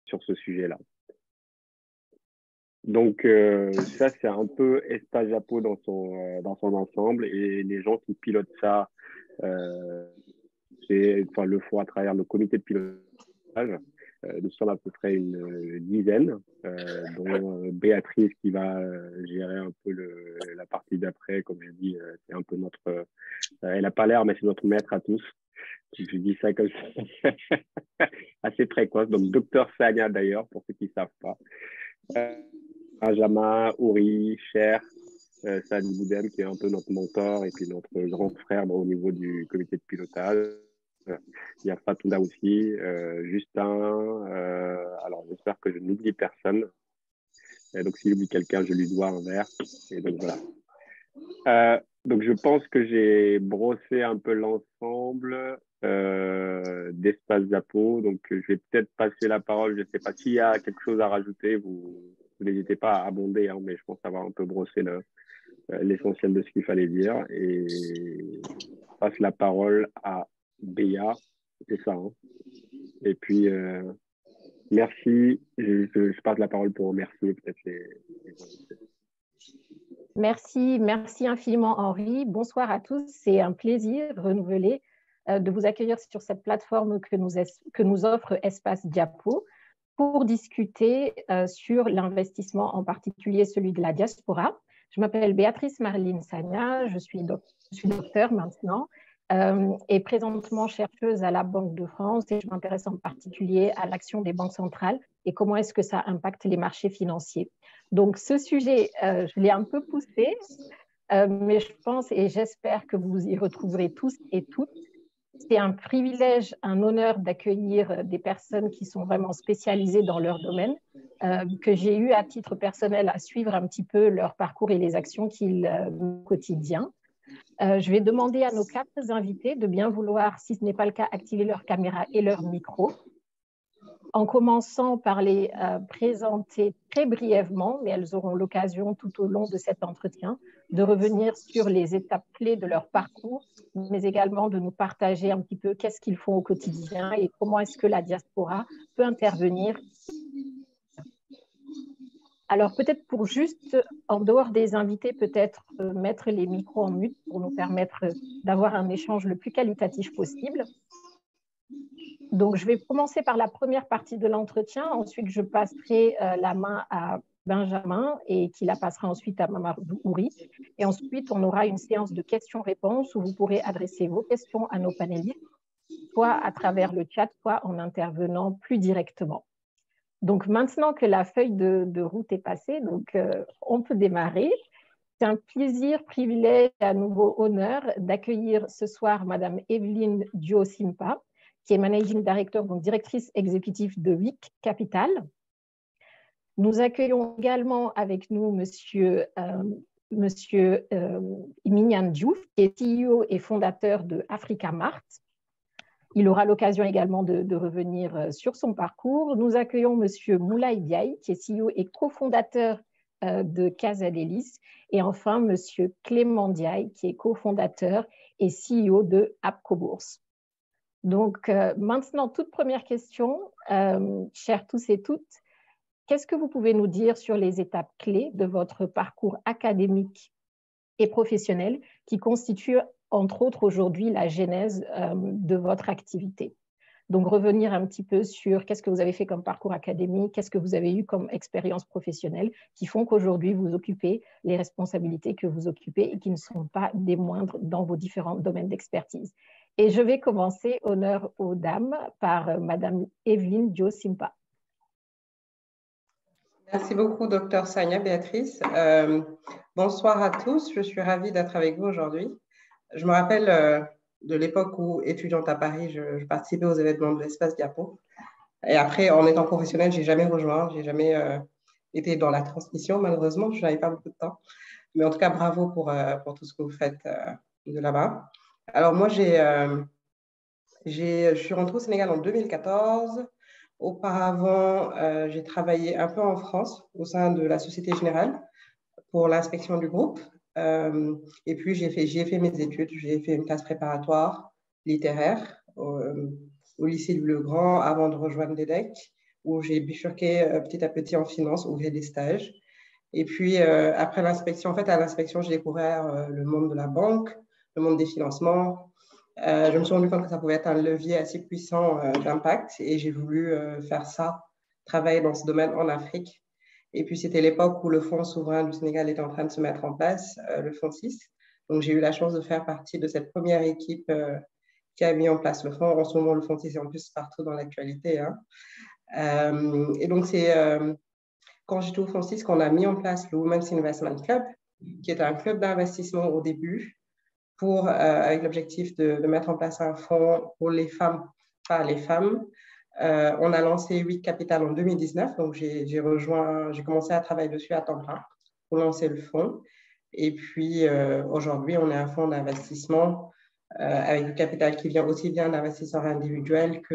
sur ce sujet-là. Donc, ça, c'est un peu Espace Japo dans son ensemble. Et les gens qui pilotent ça, le font à travers le comité de pilotage. Nous sommes à peu près une dizaine, dont Béatrice qui va gérer un peu la partie d'après. Comme je dis, c'est un peu notre... elle n'a pas l'air, mais c'est notre maître à tous. Je dis ça comme ça, assez précoce. Donc, docteur Sanya d'ailleurs, pour ceux qui ne savent pas. Benjamin, Ouri, Cher, Sadi Boudem, qui est un peu notre mentor et puis notre grand frère au niveau du comité de pilotage. Il y a Fatoula aussi, Justin. Alors, j'espère que je n'oublie personne. Et donc, s'il oublie quelqu'un, je lui dois un verre. Et donc, voilà. Donc, je pense que j'ai brossé un peu l'ensemble d'Espace Japo. Donc, je vais peut-être passer la parole. Je ne sais pas s'il y a quelque chose à rajouter. Vous n'hésitez pas à abonder, hein, mais je pense avoir un peu brossé l'essentiel de ce qu'il fallait dire. Et je passe la parole à Béa. C'est ça. Hein. Et puis, merci. Je passe la parole pour remercier peut-être les invités. Merci infiniment Henri. Bonsoir à tous. C'est un plaisir renouvelé de vous accueillir sur cette plateforme que nous offre Espace Diapo pour discuter sur l'investissement, en particulier celui de la diaspora. Je m'appelle Béatrice Marlene Sagna, je suis docteur maintenant et présentement chercheuse à la Banque de France et je m'intéresse en particulier à l'action des banques centrales et comment est-ce que ça impacte les marchés financiers. Donc ce sujet, je l'ai un peu poussé, mais je pense et j'espère que vous y retrouverez tous et toutes. C'est un privilège, un honneur d'accueillir des personnes qui sont vraiment spécialisées dans leur domaine, que j'ai eu à titre personnel à suivre un petit peu leur parcours et les actions qu'ils mènent au quotidien. Je vais demander à nos 4 invités de bien vouloir, si ce n'est pas le cas, activer leur caméra et leur micro. En commençant par les présenter très brièvement, mais elles auront l'occasion tout au long de cet entretien de revenir sur les étapes clés de leur parcours, mais également de nous partager un petit peu qu'est-ce qu'ils font au quotidien et comment est-ce que la diaspora peut intervenir. Alors peut-être pour juste, en dehors des invités, peut-être mettre les micros en mute pour nous permettre d'avoir un échange le plus qualitatif possible. Donc, je vais commencer par la première partie de l'entretien. Ensuite, je passerai la main à Benjamin et qui la passera ensuite à Mamadou Ouri. Et ensuite, on aura une séance de questions-réponses où vous pourrez adresser vos questions à nos panélistes, soit à travers le chat, soit en intervenant plus directement. Donc, maintenant que la feuille de route est passée, donc, on peut démarrer. C'est un plaisir, privilège et à nouveau honneur d'accueillir ce soir Madame Evelyne Dio-Simpa, qui est Managing Director, donc directrice exécutive de WIC Capital. Nous accueillons également avec nous Monsieur Iminian Diouf, qui est CEO et fondateur de Africa Mart. Il aura l'occasion également de revenir sur son parcours. Nous accueillons Monsieur Moulay Diaye, qui est CEO et cofondateur de Casadelis. Et enfin, Monsieur Clément Diaye, qui est cofondateur et CEO de Apco Bourse. Donc, maintenant, toute première question, chers tous et toutes, qu'est-ce que vous pouvez nous dire sur les étapes clés de votre parcours académique et professionnel qui constituent, entre autres, aujourd'hui la genèse de votre activité? Donc, revenir un petit peu sur qu'est-ce que vous avez fait comme parcours académique, qu'est-ce que vous avez eu comme expérience professionnelle qui font qu'aujourd'hui, vous occupez les responsabilités que vous occupez et qui ne sont pas des moindres dans vos différents domaines d'expertise. Et je vais commencer, honneur aux dames, par Madame Evelyne Dio-Simpa. Merci beaucoup, Dr Sagna, Béatrice. Bonsoir à tous, je suis ravie d'être avec vous aujourd'hui. Je me rappelle de l'époque où, étudiante à Paris, je participais aux événements de l'Espace Diapo. Et après, en étant professionnelle, je n'ai jamais rejoint, je n'ai jamais été dans la transmission, malheureusement, je n'avais pas beaucoup de temps. Mais en tout cas, bravo pour tout ce que vous faites de là-bas. Alors moi, je suis rentrée au Sénégal en 2014. Auparavant, j'ai travaillé un peu en France au sein de la Société Générale pour l'inspection du groupe. Et puis, j'y ai fait mes études. J'ai fait une classe préparatoire littéraire au lycée du Le Grand avant de rejoindre l'EDEC, où j'ai bifurqué petit à petit en finance, ouvert des stages. Et puis, après l'inspection, en fait, à l'inspection, j'ai découvert le monde de la banque, le monde des financements. Je me suis rendu compte que ça pouvait être un levier assez puissant d'impact et j'ai voulu faire ça, travailler dans ce domaine en Afrique. Et puis, c'était l'époque où le Fonds souverain du Sénégal était en train de se mettre en place, le Fonds 6. Donc, j'ai eu la chance de faire partie de cette première équipe qui a mis en place le fonds. En ce moment, le Fonds 6 est en plus partout dans l'actualité. Hein. Et donc, c'est quand j'étais au Fonds 6 qu'on a mis en place le Women's Investment Club, qui est un club d'investissement au début, avec l'objectif de mettre en place un fonds pour les femmes, par les femmes. On a lancé 8 capitales en 2019, donc j'ai commencé à travailler dessus à temps plein pour lancer le fonds. Et puis aujourd'hui, on est un fonds d'investissement avec du capital qui vient aussi bien d'investisseurs individuels que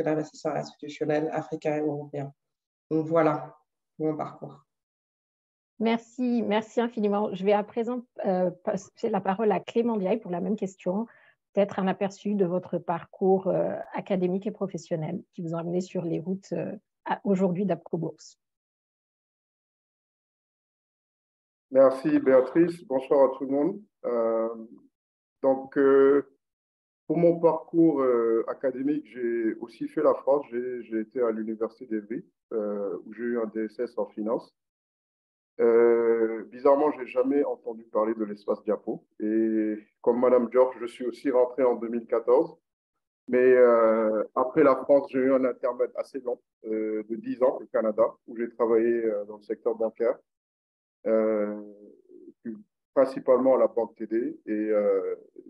d'investisseurs institutionnels africains et européens. Donc voilà pour mon parcours. Merci, merci infiniment. Je vais à présent passer la parole à Clément Ndiaye pour la même question. Peut-être un aperçu de votre parcours académique et professionnel qui vous a amené sur les routes aujourd'hui d'Apco Bourse. Merci Béatrice, bonsoir à tout le monde. Pour mon parcours académique, j'ai aussi fait la France. J'ai été à l'université d'Evry où j'ai eu un DSS en finance. Bizarrement, je n'ai jamais entendu parler de l'espace Diapo. Et comme Madame George, je suis aussi rentré en 2014. Mais après la France, j'ai eu un intermède assez long de 10 ans au Canada, où j'ai travaillé dans le secteur bancaire, principalement à la Banque TD. Et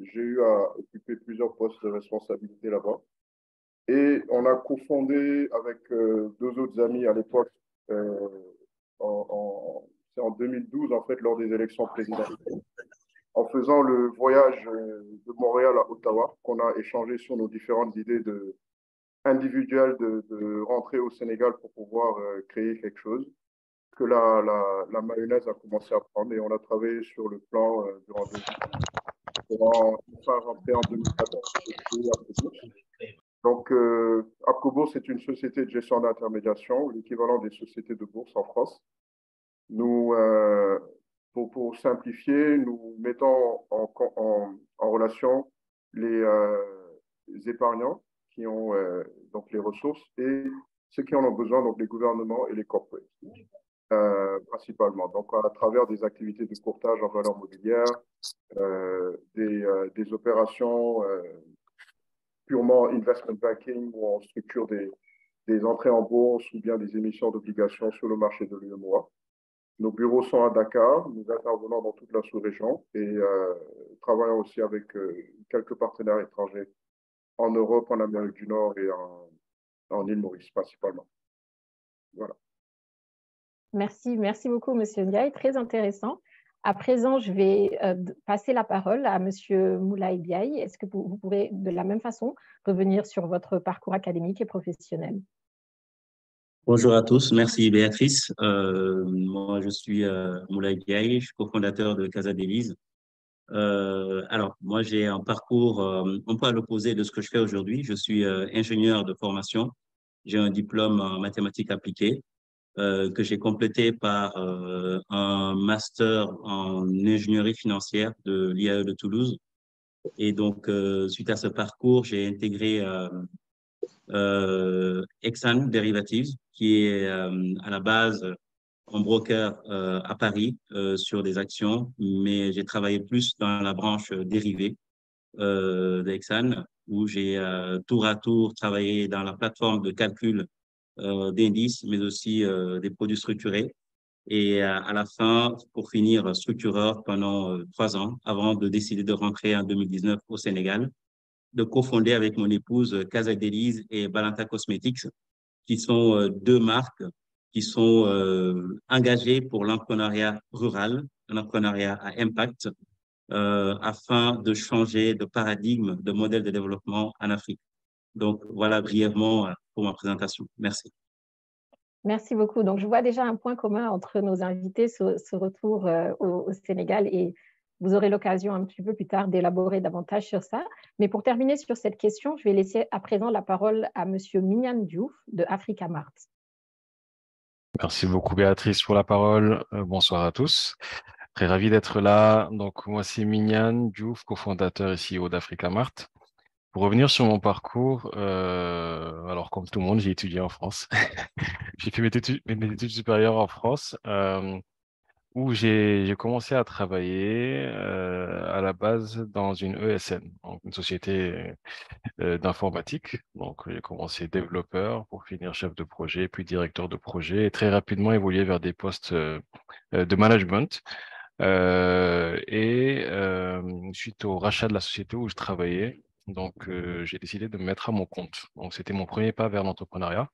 j'ai eu à occuper plusieurs postes de responsabilité là-bas. Et on a cofondé avec deux autres amis à l'époque, c'est en 2012, en fait, lors des élections présidentielles, en faisant le voyage de Montréal à Ottawa, qu'on a échangé sur nos différentes idées individuelles de rentrer au Sénégal pour pouvoir créer quelque chose, que la mayonnaise a commencé à prendre et on a travaillé sur le plan durant 2 ans pour enfin rentrer en 2014. Donc, Apco Bourse est une société de gestion d'intermédiation, l'équivalent des sociétés de bourse en France. Nous, pour simplifier, nous mettons en relation les épargnants qui ont donc les ressources et ceux qui en ont besoin, donc les gouvernements et les corporates, principalement. Donc, à travers des activités de courtage en valeur mobilière, des opérations purement investment banking où on structure des entrées en bourse ou bien des émissions d'obligations sur le marché de l'UEMOA. Nos bureaux sont à Dakar, nous intervenons dans toute la sous-région et travaillons aussi avec quelques partenaires étrangers en Europe, en Amérique du Nord et en île Maurice principalement. Voilà. Merci, merci beaucoup, Monsieur Ndiaye, très intéressant. À présent, je vais passer la parole à Monsieur Moulay Biaye. Est-ce que vous pourrez, de la même façon, revenir sur votre parcours académique et professionnel? Bonjour à tous, merci Béatrice. Moi, je suis Moulay Biaye, je suis cofondateur de Casa Delise. Alors, moi, j'ai un parcours un peu à l'opposé de ce que je fais aujourd'hui. Je suis ingénieur de formation. J'ai un diplôme en mathématiques appliquées que j'ai complété par un master en ingénierie financière de l'IAE de Toulouse. Et donc, suite à ce parcours, j'ai intégré Exane Derivatives, qui est à la base un broker à Paris sur des actions, mais j'ai travaillé plus dans la branche dérivée d'Exane, où j'ai tour à tour travaillé dans la plateforme de calcul d'indices, mais aussi des produits structurés. Et à la fin, pour finir, structureur pendant 3 ans, avant de décider de rentrer en 2019 au Sénégal, de cofonder avec mon épouse Casa Delise et Balanta Cosmetics, qui sont 2 marques qui sont engagées pour l'entrepreneuriat rural, l'entrepreneuriat à impact, afin de changer de paradigme, de modèle de développement en Afrique. Donc, voilà brièvement pour ma présentation. Merci. Merci beaucoup. Donc, je vois déjà un point commun entre nos invités, ce retour au Sénégal, et vous aurez l'occasion un petit peu plus tard d'élaborer davantage sur ça. Mais pour terminer sur cette question, je vais laisser à présent la parole à Monsieur Mignane Diouf de Africa Mart. Merci beaucoup Béatrice pour la parole. Bonsoir à tous. Très ravi d'être là. Donc moi c'est Mignan Diouf, cofondateur et CEO d'Africamart. Pour revenir sur mon parcours, alors comme tout le monde, j'ai étudié en France. J'ai fait mes études supérieures en France, où j'ai commencé à travailler à la base dans une ESN, donc une société d'informatique. Donc, j'ai commencé développeur pour finir chef de projet, puis directeur de projet et très rapidement évolué vers des postes de management. Suite au rachat de la société où je travaillais, donc j'ai décidé de me mettre à mon compte. Donc, c'était mon premier pas vers l'entrepreneuriat.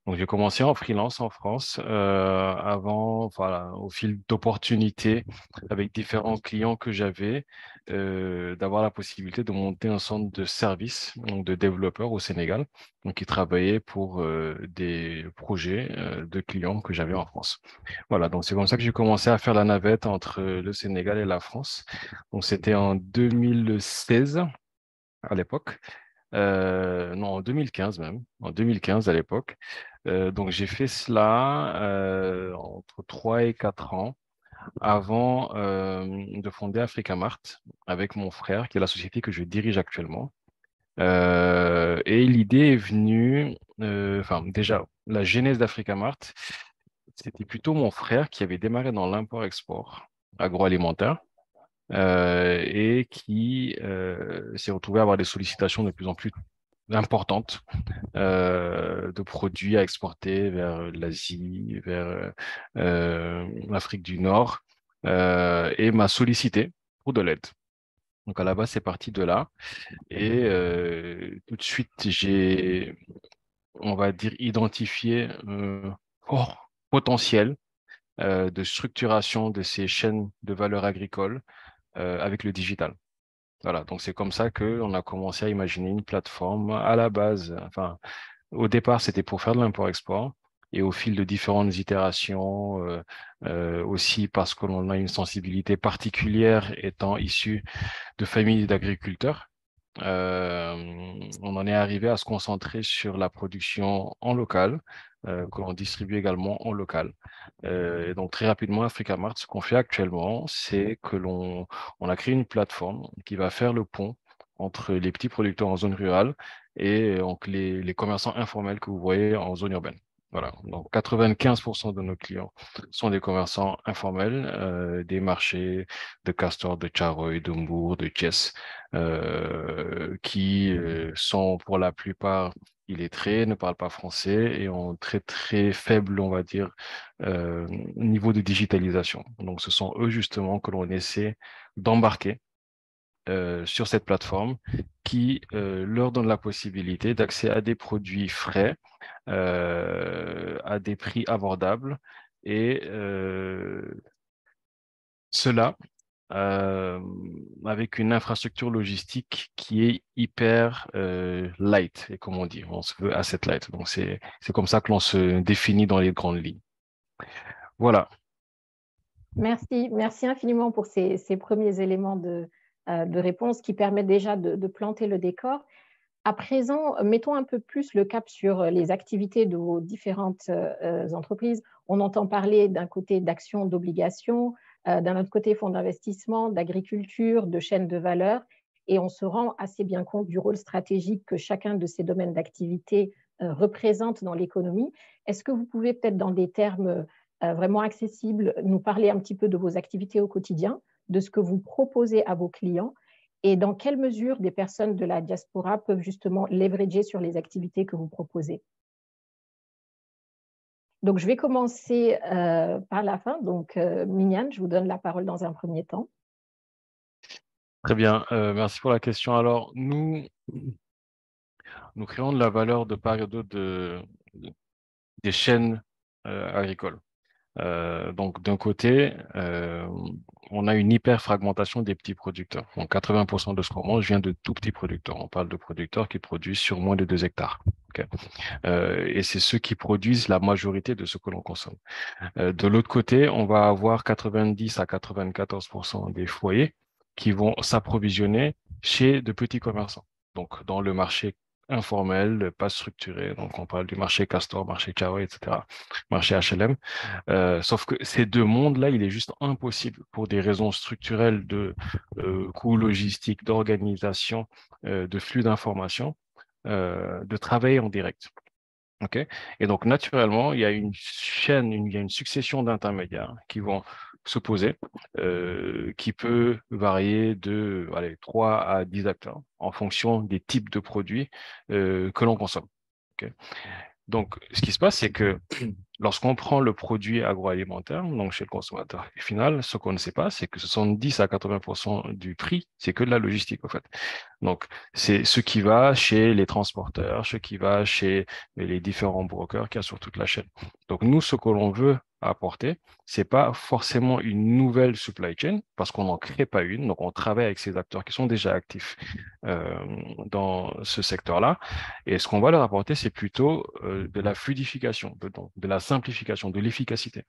Donc, j'ai commencé en freelance en France avant, voilà, au fil d'opportunités avec différents clients que j'avais, d'avoir la possibilité de monter un centre de service donc de développeurs au Sénégal, donc qui travaillaient pour des projets de clients que j'avais en France. Voilà, donc c'est comme ça que j'ai commencé à faire la navette entre le Sénégal et la France. Donc, c'était en 2016 à l'époque. Non, en 2015 même, en 2015 à l'époque. Donc, j'ai fait cela entre 3 et 4 ans avant de fonder Africamart avec mon frère, qui est la société que je dirige actuellement. Et l'idée est venue, enfin déjà, la genèse d'Africamart, c'était plutôt mon frère qui avait démarré dans l'import-export agroalimentaire et qui s'est retrouvé à avoir des sollicitations de plus en plus importantes de produits à exporter vers l'Asie, vers l'Afrique du Nord, et m'a sollicité pour de l'aide. Donc à la base, c'est parti de là. Et tout de suite, j'ai, on va dire, identifié fort potentiel de structuration de ces chaînes de valeur agricole avec le digital. Voilà, donc c'est comme ça qu'on a commencé à imaginer une plateforme à la base. Enfin, au départ, c'était pour faire de l'import-export. Et au fil de différentes itérations, aussi parce que l'on a une sensibilité particulière étant issu de familles d'agriculteurs, on en est arrivé à se concentrer sur la production en local, que l'on distribue également en local. Et donc très rapidement, Africamart, ce qu'on fait actuellement, c'est que on a créé une plateforme qui va faire le pont entre les petits producteurs en zone rurale et donc les commerçants informels que vous voyez en zone urbaine. Voilà, donc 95% de nos clients sont des commerçants informels, des marchés de Castor, de Tcharoy, de Mbour, de Thiès, qui sont pour la plupart illettrés, ne parlent pas français et ont très très faible, on va dire, niveau de digitalisation. Donc ce sont eux justement que l'on essaie d'embarquer sur cette plateforme qui leur donne la possibilité d'accès à des produits frais, à des prix abordables et cela avec une infrastructure logistique qui est hyper light, et comme on dit, on se veut asset light. Donc c'est comme ça que l'on se définit dans les grandes lignes. Voilà. Merci infiniment pour ces premiers éléments de réponse qui permettent déjà de planter le décor. À présent, mettons un peu plus le cap sur les activités de vos différentes entreprises. On entend parler d'un côté d'actions, d'obligations, d'un autre côté fonds d'investissement, d'agriculture, de chaînes de valeur, et on se rend assez bien compte du rôle stratégique que chacun de ces domaines d'activité représente dans l'économie. Est-ce que vous pouvez peut-être dans des termes vraiment accessibles nous parler un petit peu de vos activités au quotidien, de ce que vous proposez à vos clients et dans quelle mesure des personnes de la diaspora peuvent justement leverager sur les activités que vous proposez? Donc, je vais commencer par la fin. Donc, Mignan, je vous donne la parole dans un premier temps. Très bien, merci pour la question. Alors, nous créons de la valeur de part et d'autre des chaînes agricoles. Donc, d'un côté, on a une hyper fragmentation des petits producteurs. Donc, 80% de ce qu'on mange vient de tout petits producteurs. On parle de producteurs qui produisent sur moins de 2 hectares. Okay. Et c'est ceux qui produisent la majorité de ce que l'on consomme. De l'autre côté, on va avoir 90 à 94% des foyers qui vont s'approvisionner chez de petits commerçants. Donc, dans le marché informel, pas structuré. Donc, on parle du marché Castor, marché Kawa, etc., marché HLM. Sauf que ces deux mondes-là, il est juste impossible pour des raisons structurelles de coûts logistiques, d'organisation, de flux d'informations, de travailler en direct. OK? Et donc, naturellement, il y a une chaîne, il y a une succession d'intermédiaires qui vont s'opposer, qui peut varier de 3 à 10 acteurs en fonction des types de produits que l'on consomme. OK? Donc, ce qui se passe, c'est que lorsqu'on prend le produit agroalimentaire, donc chez le consommateur final, ce qu'on ne sait pas, c'est que 70 à 80% du prix, c'est que de la logistique, en fait. Donc, c'est ce qui va chez les transporteurs, ce qui va chez les différents brokers qu'il y a sur toute la chaîne. Donc, nous, ce que l'on veut apporter, c'est pas forcément une nouvelle supply chain, parce qu'on n'en crée pas une. Donc, on travaille avec ces acteurs qui sont déjà actifs dans ce secteur-là. Et ce qu'on va leur apporter, c'est plutôt de la fluidification, de la simplification, de l'efficacité.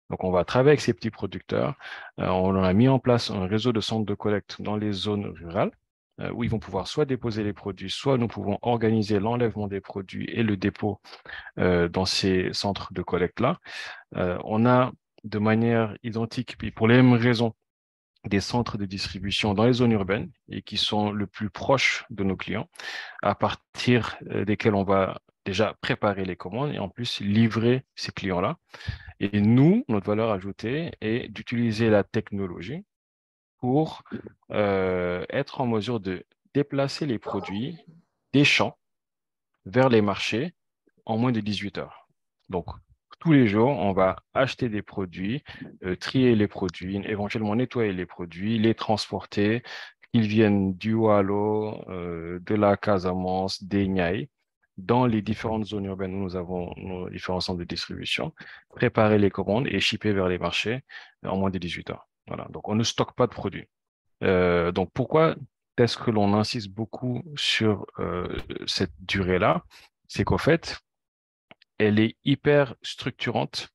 Donc, on va travailler avec ces petits producteurs. On a mis en place un réseau de centres de collecte dans les zones rurales où ils vont pouvoir soit déposer les produits, soit nous pouvons organiser l'enlèvement des produits et le dépôt dans ces centres de collecte-là. On a de manière identique, puis pour les mêmes raisons, des centres de distribution dans les zones urbaines et qui sont le plus proches de nos clients, à partir desquels on va déjà préparer les commandes et en plus livrer ces clients-là. Et nous, notre valeur ajoutée est d'utiliser la technologie pour être en mesure de déplacer les produits des champs vers les marchés en moins de 18 heures. Donc, tous les jours, on va acheter des produits, trier les produits, éventuellement nettoyer les produits, les transporter, qu'ils viennent du Waalo, de la Casamance, des Niayes, dans les différentes zones urbaines où nous avons nos différents centres de distribution, préparer les commandes et shipper vers les marchés en moins de 18 heures. Voilà. Donc, on ne stocke pas de produits. Donc, pourquoi est-ce que l'on insiste beaucoup sur cette durée-là? C'est qu'en fait, elle est hyper structurante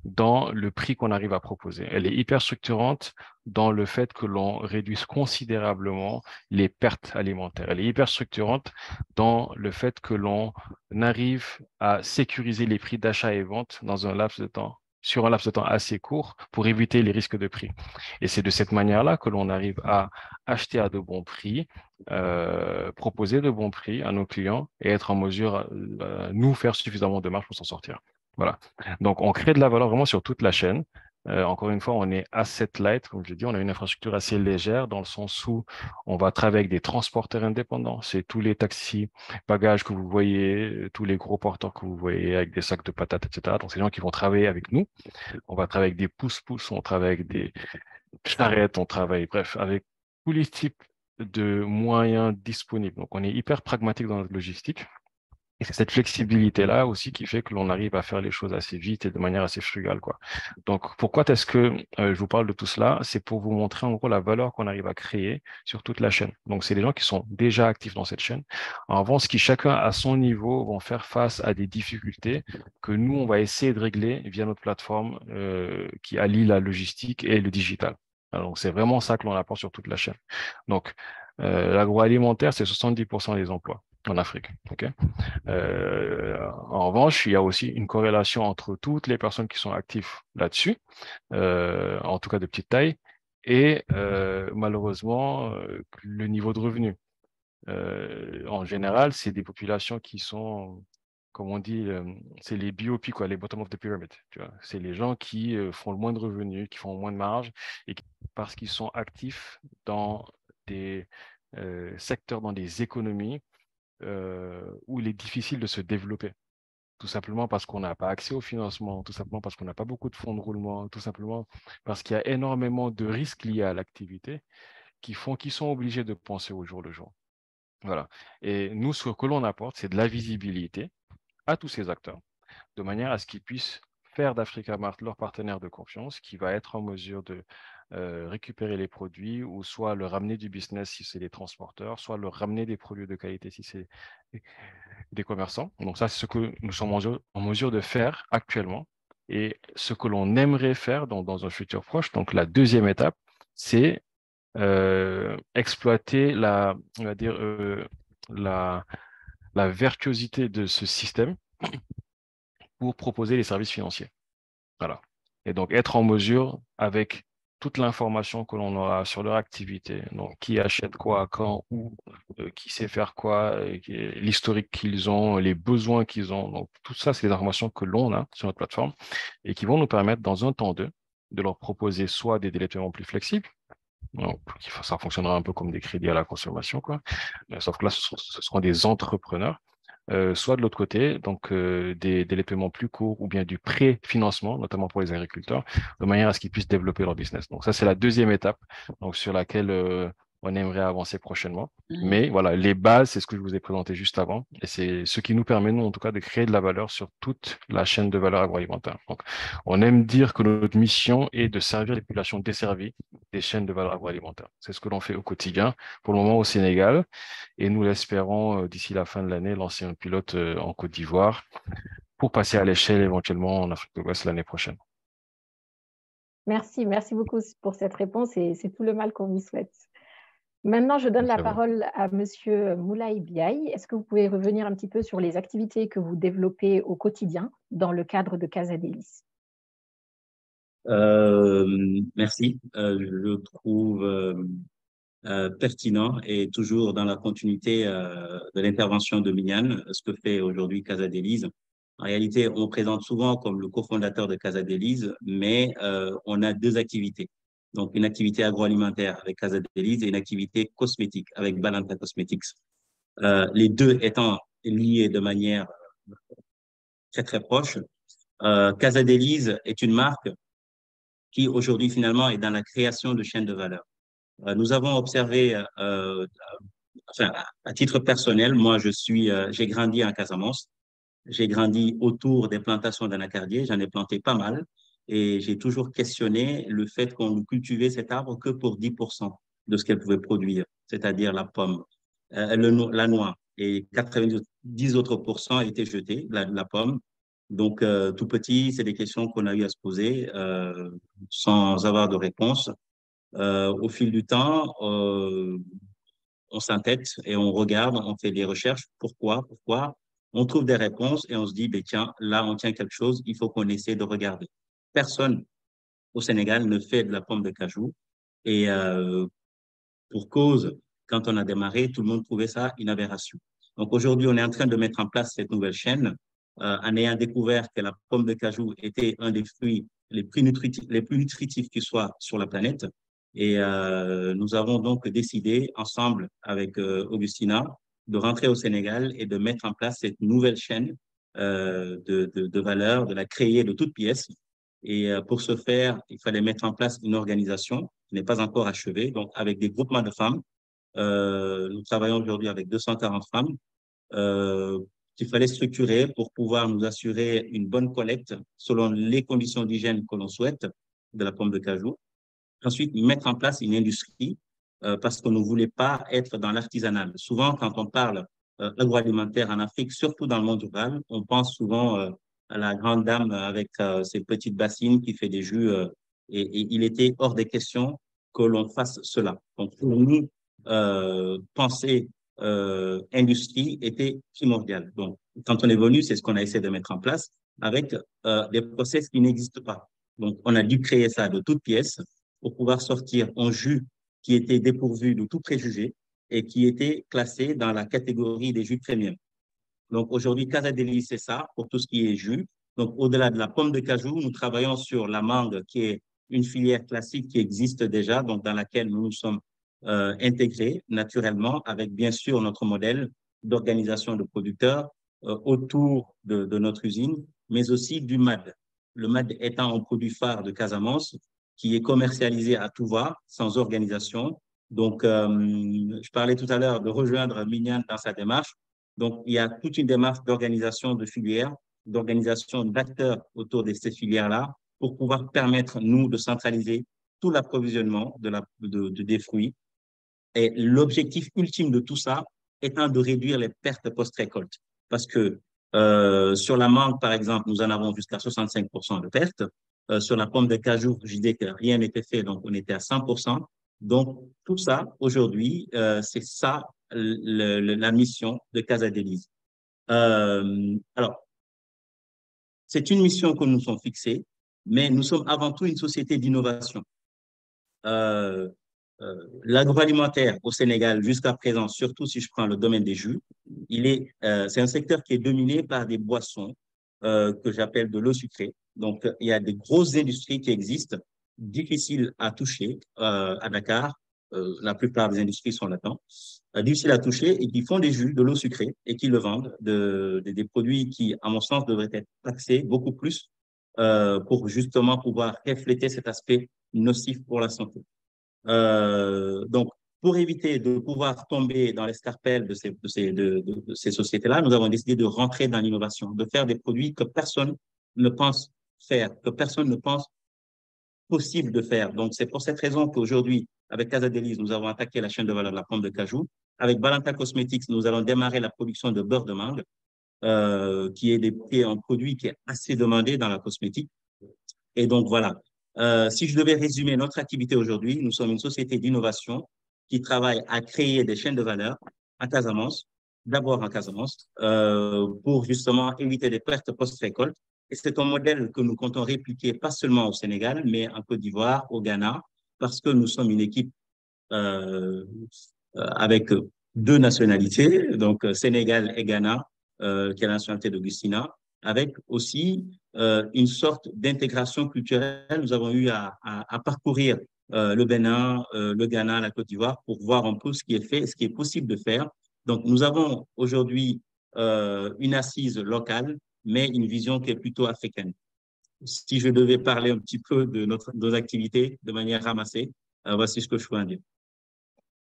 dans le prix qu'on arrive à proposer. Elle est hyper structurante dans le fait que l'on réduise considérablement les pertes alimentaires. Elle est hyper structurante dans le fait que l'on arrive à sécuriser les prix d'achat et vente dans un laps de temps sur un laps de temps assez court pour éviter les risques de prix. Et c'est de cette manière-là que l'on arrive à acheter à de bons prix, proposer de bons prix à nos clients et être en mesure de nous faire suffisamment de marge pour s'en sortir. Voilà. Donc, on crée de la valeur vraiment sur toute la chaîne. Encore une fois, on est asset light, comme je dis, on a une infrastructure assez légère dans le sens où on va travailler avec des transporteurs indépendants. C'est tous les taxis, bagages que vous voyez, tous les gros porteurs que vous voyez avec des sacs de patates, etc. Donc, c'est des gens qui vont travailler avec nous. On va travailler avec des pousse-pousse, on travaille avec des charrettes, on travaille, bref, avec tous les types de moyens disponibles. Donc, on est hyper pragmatique dans notre logistique. Et c'est cette flexibilité-là aussi qui fait que l'on arrive à faire les choses assez vite et de manière assez frugale, quoi. Donc, pourquoi est-ce que je vous parle de tout cela? C'est pour vous montrer en gros la valeur qu'on arrive à créer sur toute la chaîne. Donc, c'est des gens qui sont déjà actifs dans cette chaîne. En revanche, qui chacun à son niveau vont faire face à des difficultés que nous, on va essayer de régler via notre plateforme qui allie la logistique et le digital. Alors, c'est vraiment ça que l'on apporte sur toute la chaîne. Donc, l'agroalimentaire, c'est 70% des emplois en Afrique. Okay. En revanche, il y a aussi une corrélation entre toutes les personnes qui sont actives là-dessus, en tout cas de petite taille, et malheureusement, le niveau de revenu. En général, c'est des populations qui sont, comme on dit, c'est les BOP, quoi, les bottom of the pyramid. C'est les gens qui font le moins de revenus, qui font le moins de marge, et parce qu'ils sont actifs dans des secteurs, dans des économies où il est difficile de se développer. Tout simplement parce qu'on n'a pas accès au financement, tout simplement parce qu'on n'a pas beaucoup de fonds de roulement, tout simplement parce qu'il y a énormément de risques liés à l'activité qui font qu'ils sont obligés de penser au jour le jour. Voilà. Et nous, ce que l'on apporte, c'est de la visibilité à tous ces acteurs, de manière à ce qu'ils puissent faire d'Africamart leur partenaire de confiance qui va être en mesure de récupérer les produits ou soit leur ramener du business si c'est les transporteurs, soit leur ramener des produits de qualité si c'est des commerçants. Donc ça, c'est ce que nous sommes en mesure de faire actuellement. Et ce que l'on aimerait faire dans un futur proche, donc la deuxième étape, c'est exploiter on va dire, la vertuosité de ce système pour proposer les services financiers. Voilà. Et donc, être en mesure, avec toute l'information que l'on aura sur leur activité, donc qui achète quoi, quand, où, qui sait faire quoi, l'historique qu'ils ont, les besoins qu'ils ont. Donc, tout ça, c'est des informations que l'on a sur notre plateforme et qui vont nous permettre, dans un temps de leur proposer soit des délais de paiement plus flexibles, donc ça fonctionnera un peu comme des crédits à la consommation, quoi. Sauf que là, ce seront des entrepreneurs. Soit de l'autre côté, donc des délais de paiement plus courts ou bien du pré-financement, notamment pour les agriculteurs, de manière à ce qu'ils puissent développer leur business. Donc ça, c'est la deuxième étape donc, sur laquelle on aimerait avancer prochainement. Mais voilà, les bases, c'est ce que je vous ai présenté juste avant, et c'est ce qui nous permet, nous, en tout cas, de créer de la valeur sur toute la chaîne de valeur agroalimentaire. Donc, on aime dire que notre mission est de servir les populations desservies des chaînes de valeur agroalimentaire. C'est ce que l'on fait au quotidien, pour le moment au Sénégal. Et nous l'espérons, d'ici la fin de l'année, lancer un pilote en Côte d'Ivoire pour passer à l'échelle éventuellement en Afrique de l'Ouest l'année prochaine. Merci beaucoup pour cette réponse et c'est tout le mal qu'on vous souhaite. Maintenant, je donne la parole à Monsieur Moulay Biaye. Est-ce que vous pouvez revenir un petit peu sur les activités que vous développez au quotidien dans le cadre de Casa Délices? Merci. Je trouve pertinent et toujours dans la continuité de l'intervention de Mignane, ce que fait aujourd'hui Casa Délices. En réalité, on présente souvent comme le cofondateur de Casa Délices, mais on a deux activités. Donc, une activité agroalimentaire avec Casa Délices et une activité cosmétique avec Balanta Cosmetics. Les deux étant liés de manière très, très proche. Casa Délices est une marque qui aujourd'hui finalement est dans la création de chaînes de valeur. Nous avons observé, enfin, à titre personnel, moi j'ai grandi en Casamance, j'ai grandi autour des plantations d'anacardiers, j'en ai planté pas mal et j'ai toujours questionné le fait qu'on ne cultivait cet arbre que pour 10% de ce qu'elle pouvait produire, c'est-à-dire la pomme, la noix et 90 autres pourcents étaient jetés, la pomme. Donc, tout petit, c'est des questions qu'on a eu à se poser sans avoir de réponse. Au fil du temps, on s'entête et on regarde, on fait des recherches. Pourquoi? On trouve des réponses et on se dit, ben tiens, là, on tient quelque chose, il faut qu'on essaie de regarder. Personne au Sénégal ne fait de la pomme de cajou. Et pour cause, quand on a démarré, tout le monde trouvait ça une aberration. Donc aujourd'hui, on est en train de mettre en place cette nouvelle chaîne en ayant découvert que la pomme de cajou était un des fruits les plus nutritifs qui soient sur la planète. Et nous avons donc décidé, ensemble avec Augustina, de rentrer au Sénégal et de mettre en place cette nouvelle chaîne de valeur, de la créer de toutes pièces. Et pour ce faire, il fallait mettre en place une organisation qui n'est pas encore achevée, donc avec des groupements de femmes. Nous travaillons aujourd'hui avec 240 femmes qu'il fallait structurer pour pouvoir nous assurer une bonne collecte selon les conditions d'hygiène que l'on souhaite de la pomme de cajou. Ensuite, mettre en place une industrie parce qu'on ne voulait pas être dans l'artisanal. Souvent, quand on parle agroalimentaire en Afrique, surtout dans le monde rural, on pense souvent à la grande dame avec ses petites bassines qui fait des jus et il était hors des questions que l'on fasse cela. Donc, pour nous, penser industrie était primordial. Donc, quand on est venu, c'est ce qu'on a essayé de mettre en place avec des process qui n'existent pas. Donc, on a dû créer ça de toutes pièces pour pouvoir sortir un jus qui était dépourvu de tout préjugé et qui était classé dans la catégorie des jus premium. Donc aujourd'hui, Casa Délices, c'est ça pour tout ce qui est jus. Donc au-delà de la pomme de cajou, nous travaillons sur la mangue qui est une filière classique qui existe déjà, donc dans laquelle nous nous sommes intégrés naturellement avec bien sûr notre modèle d'organisation de producteurs autour de notre usine, mais aussi du MAD. Le MAD étant un produit phare de Casamance qui est commercialisé à tout va, sans organisation. Donc, je parlais tout à l'heure de rejoindre Mignane dans sa démarche. Donc, il y a toute une démarche d'organisation de filières, d'organisation d'acteurs autour de ces filières-là pour pouvoir permettre, nous, de centraliser tout l'approvisionnement des fruits. Et l'objectif ultime de tout ça étant de réduire les pertes post-récolte. Parce que sur la mangue, par exemple, nous en avons jusqu'à 65% de pertes. Sur la pomme de cajou, je disais que rien n'était fait, donc on était à 100%. Donc, tout ça, aujourd'hui, c'est ça la mission de Casa Délices. Alors, c'est une mission que nous sommes fixés, mais nous sommes avant tout une société d'innovation. Euh, L'agroalimentaire au Sénégal, jusqu'à présent, surtout si je prends le domaine des jus, c'est un secteur qui est dominé par des boissons que j'appelle de l'eau sucrée. Donc, il y a des grosses industries qui existent, difficiles à toucher à Dakar. La plupart des industries sont là-dedans, difficiles à toucher et qui font des jus de l'eau sucrée et qui le vendent, des produits qui, à mon sens, devraient être taxés beaucoup plus pour justement pouvoir refléter cet aspect nocif pour la santé. Donc, pour éviter de pouvoir tomber dans l'escarpelle de ces sociétés-là, nous avons décidé de rentrer dans l'innovation, de faire des produits que personne ne pense faire, que personne ne pense possible de faire. Donc, c'est pour cette raison qu'aujourd'hui, avec Casa Delis, nous avons attaqué la chaîne de valeur de la pomme de cajou. Avec Balanta Cosmetics, nous allons démarrer la production de beurre de mangue, qui est un produit qui est assez demandé dans la cosmétique. Et donc, voilà. Si je devais résumer notre activité aujourd'hui, nous sommes une société d'innovation qui travaille à créer des chaînes de valeur à Casamance, d'abord en Casamance, pour justement éviter des pertes post-récolte. Et c'est un modèle que nous comptons répliquer pas seulement au Sénégal, mais en Côte d'Ivoire, au Ghana, parce que nous sommes une équipe euh, avec deux nationalités, donc Sénégal et Ghana, qui est la nationalité d'Augustina, avec aussi une sorte d'intégration culturelle. Nous avons eu à parcourir le Bénin, le Ghana, la Côte d'Ivoire pour voir un peu ce qui est fait, ce qui est possible de faire. Donc, nous avons aujourd'hui une assise locale, mais une vision qui est plutôt africaine. Si je devais parler un petit peu de nos activités de manière ramassée, voici ce que je peux en dire.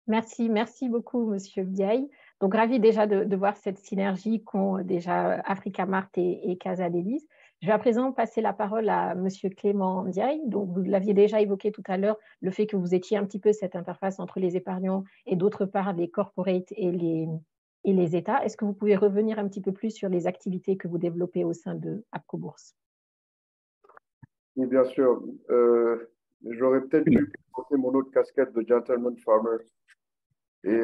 Merci beaucoup, Monsieur Biaye. Donc, ravi déjà de voir cette synergie qu'ont déjà Africamart et Casa Delis. Je vais à présent passer la parole à Monsieur Clément Ndiaye. Donc, vous l'aviez déjà évoqué tout à l'heure, le fait que vous étiez un petit peu cette interface entre les épargnants et d'autre part les corporates et les États. Est-ce que vous pouvez revenir un petit peu plus sur les activités que vous développez au sein de APCO Bourse? Oui, bien sûr. J'aurais peut-être dû porter mon autre casquette de gentleman farmer. Et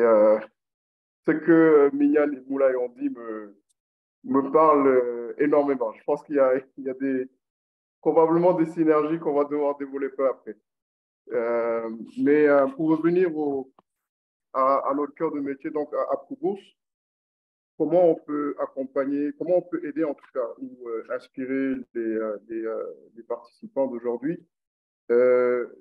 ce que Mignane et Moulay ont dit me parle énormément. Je pense qu'il y a probablement des synergies qu'on va devoir développer après. Mais pour revenir à notre cœur de métier, donc à APCO Bourse, comment on peut accompagner, comment on peut aider en tout cas ou inspirer les participants d'aujourd'hui,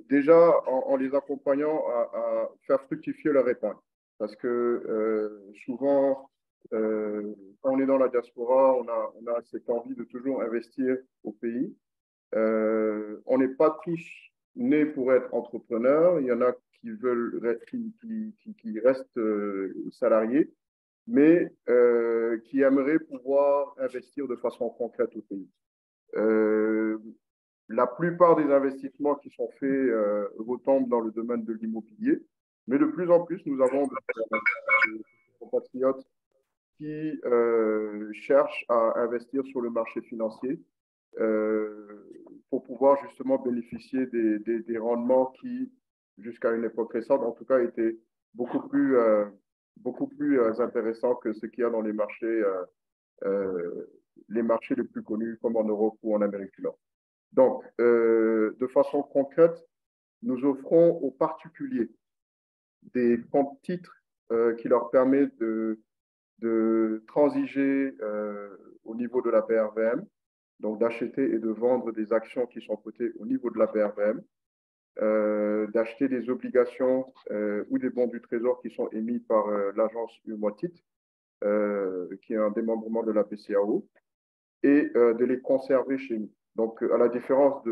déjà en les accompagnant à faire fructifier leur épargne. Parce que souvent, quand on est dans la diaspora, on a cette envie de toujours investir au pays. On n'est pas tous nés pour être entrepreneurs. Il y en a qui veulent, qui restent salariés, mais qui aimeraient pouvoir investir de façon concrète au pays. La plupart des investissements qui sont faits retombent dans le domaine de l'immobilier, mais de plus en plus, nous avons des compatriotes qui cherchent à investir sur le marché financier pour pouvoir justement bénéficier des rendements qui, jusqu'à une époque récente, en tout cas, étaient beaucoup plus intéressants que ce qu'il y a dans les marchés les plus connus, comme en Europe ou en Amérique du Nord. Donc, de façon concrète, nous offrons aux particuliers des comptes titres qui leur permettent de transiger au niveau de la BRVM, donc d'acheter et de vendre des actions qui sont cotées au niveau de la BRVM, d'acheter des obligations ou des bons du trésor qui sont émis par l'agence UMOTIT, qui est un démembrement de la BCAO, et de les conserver chez nous. Donc, à la différence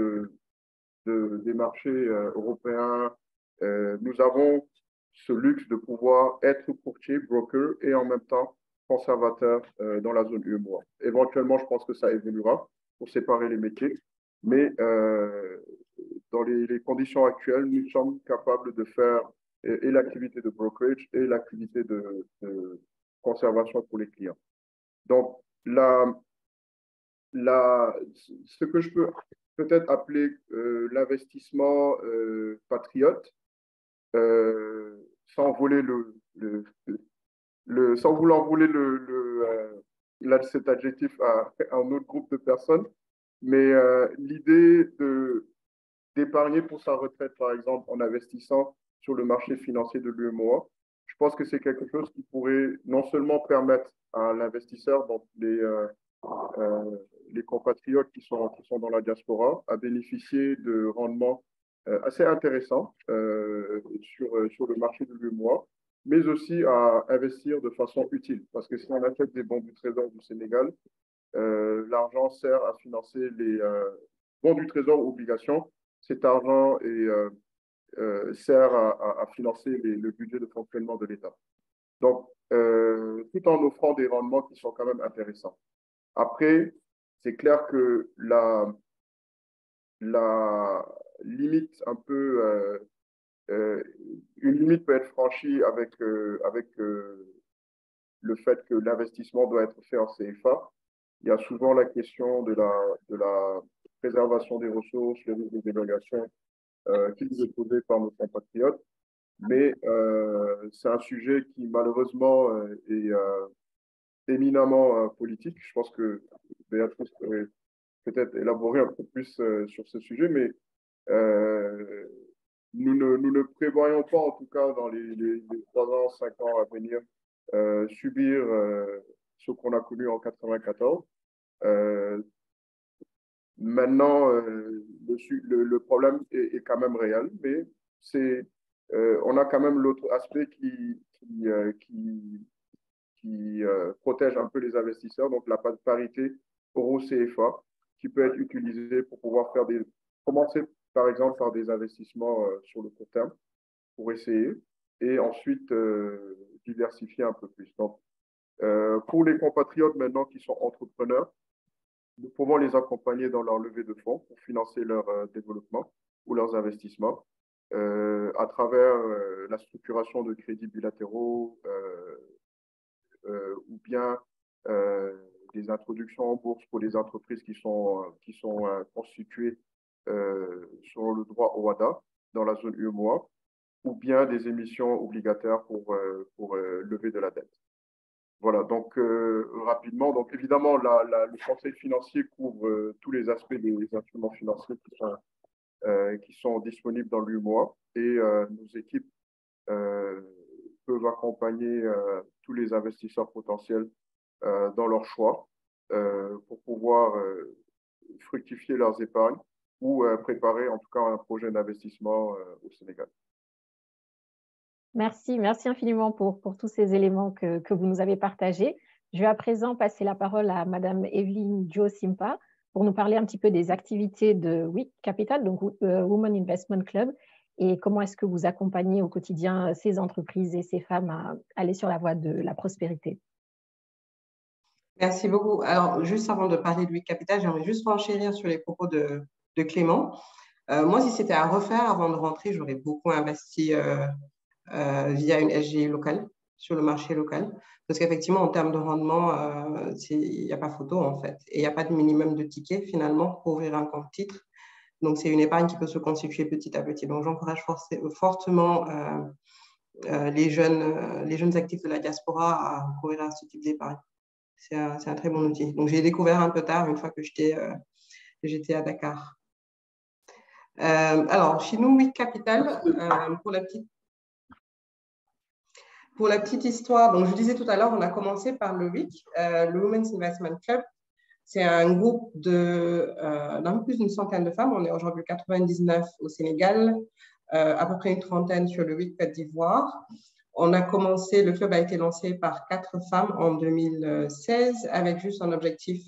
des marchés européens, nous avons ce luxe de pouvoir être courtier, broker et en même temps conservateur dans la zone UEMOA. Éventuellement, je pense que ça évoluera pour séparer les métiers, mais dans les conditions actuelles, nous sommes capables de faire et l'activité de brokerage et l'activité de conservation pour les clients. Donc, ce que je peux peut-être appeler l'investissement patriote, sans vouloir voler il a cet adjectif à un autre groupe de personnes, mais l'idée d'épargner pour sa retraite, par exemple, en investissant sur le marché financier de l'UEMOA, je pense que c'est quelque chose qui pourrait non seulement permettre à l'investisseur, donc les compatriotes qui sont dans la diaspora, à bénéficier de rendements assez intéressants sur le marché de l'UEMOA, mais aussi à investir de façon utile. Parce que si on achète des bons du Trésor du Sénégal, l'argent sert à financer les bons du Trésor ou obligations. Cet argent sert à financer le budget de fonctionnement de l'État. Donc, tout en offrant des rendements qui sont quand même intéressants. Après, c'est clair que la limite un peu, une limite peut être franchie avec le fait que l'investissement doit être fait en CFA. Il y a souvent la question de la préservation des ressources, le risque de dévaluation qui nous est posé par nos compatriotes. Mais c'est un sujet qui, malheureusement, est éminemment politique. Je pense que Béatrice pourrait peut-être élaborer un peu plus sur ce sujet, mais nous ne prévoyons pas, en tout cas, dans les 3 ans, 5 ans à venir, subir ce qu'on a connu en 1994. Maintenant, le problème est quand même réel, mais on a quand même l'autre aspect qui protège un peu les investisseurs, donc la parité euro-CFA, qui peut être utilisée pour pouvoir commencer par exemple par des investissements sur le court terme, pour essayer, et ensuite diversifier un peu plus. Donc, pour les compatriotes maintenant qui sont entrepreneurs, nous pouvons les accompagner dans leur levée de fonds pour financer leur développement ou leurs investissements à travers la structuration de crédits bilatéraux ou bien des introductions en bourse pour les entreprises qui sont constituées selon le droit OHADA dans la zone UEMOA, ou bien des émissions obligataires pour lever de la dette. Voilà, donc rapidement, donc évidemment, le conseil financier couvre tous les aspects des instruments financiers qui sont disponibles dans l'UEMOA, et nos équipes peuvent accompagner tous les investisseurs potentiels dans leur choix pour pouvoir fructifier leurs épargnes ou préparer en tout cas un projet d'investissement au Sénégal. Merci infiniment pour tous ces éléments que vous nous avez partagés. Je vais à présent passer la parole à Madame Evelyne Jo Simpa pour nous parler un petit peu des activités de WIC Capital, donc Women Investment Club, et comment est-ce que vous accompagnez au quotidien ces entreprises et ces femmes à aller sur la voie de la prospérité. Merci beaucoup. Alors, juste avant de parler de WIC Capital, j'aimerais juste renchérir sur les propos de Clément. Moi, si c'était à refaire avant de rentrer, j'aurais beaucoup investi via une SGI locale, sur le marché local. Parce qu'effectivement, en termes de rendement, il n'y a pas photo, en fait. Et il n'y a pas de minimum de tickets, finalement, pour ouvrir un compte titre. Donc, c'est une épargne qui peut se constituer petit à petit. Donc, j'encourage fortement les jeunes actifs de la diaspora à recourir à ce type d'épargne. C'est un très bon outil. Donc, j'ai découvert un peu tard, une fois que j'étais à Dakar. Alors, chez nous, WIC Capital, pour la petite histoire, donc je disais tout à l'heure, on a commencé par le WIC, le Women's Investment Club. C'est un groupe d'un peu plus d'une centaine de femmes. On est aujourd'hui 99 au Sénégal, à peu près une trentaine sur le WIC Côte d'Ivoire. Le club a été lancé par 4 femmes en 2016 avec juste un objectif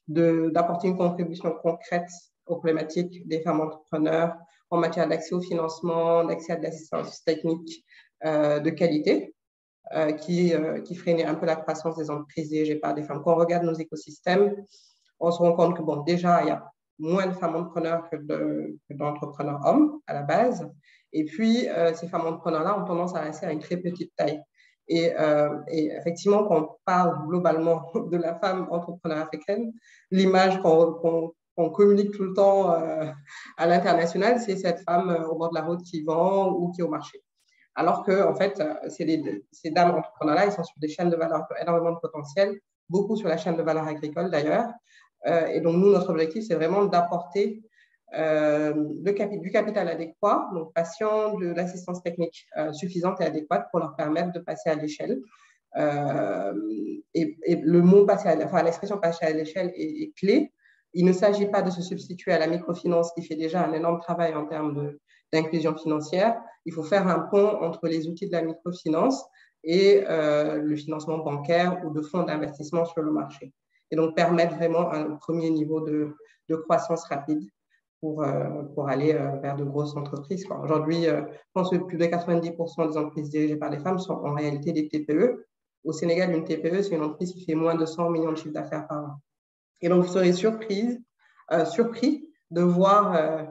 d'apporter une contribution concrète aux problématiques des femmes entrepreneurs en matière d'accès au financement, d'accès à de l'assistance technique de qualité qui freinait un peu la croissance des entreprises dirigées par des femmes. Quand on regarde nos écosystèmes, on se rend compte que déjà, il y a moins de femmes entrepreneurs que d'entrepreneurs hommes à la base. Et puis, ces femmes entrepreneurs-là ont tendance à rester à une très petite taille. Et effectivement, quand on parle globalement de la femme entrepreneur africaine, l'image qu'on communique tout le temps à l'international, c'est cette femme au bord de la route qui vend ou qui est au marché. Alors que, en fait, ces dames entrepreneurs-là, ils sont sur des chaînes de valeur qui ont énormément de potentiel, beaucoup sur la chaîne de valeur agricole d'ailleurs. Et donc, nous, notre objectif, c'est vraiment d'apporter du capital adéquat, donc patient, de l'assistance technique suffisante et adéquate pour leur permettre de passer à l'échelle. Et le mot l'expression passer à l'échelle est clé. Il ne s'agit pas de se substituer à la microfinance qui fait déjà un énorme travail en termes d'inclusion financière. Il faut faire un pont entre les outils de la microfinance et le financement bancaire ou de fonds d'investissement sur le marché. Et donc permettre vraiment un premier niveau de croissance rapide pour aller vers de grosses entreprises. Aujourd'hui, je pense que plus de 90% des entreprises dirigées par des femmes sont en réalité des TPE. Au Sénégal, une TPE, c'est une entreprise qui fait moins de 100 millions de chiffres d'affaires par an. Et donc, vous serez surpris de voir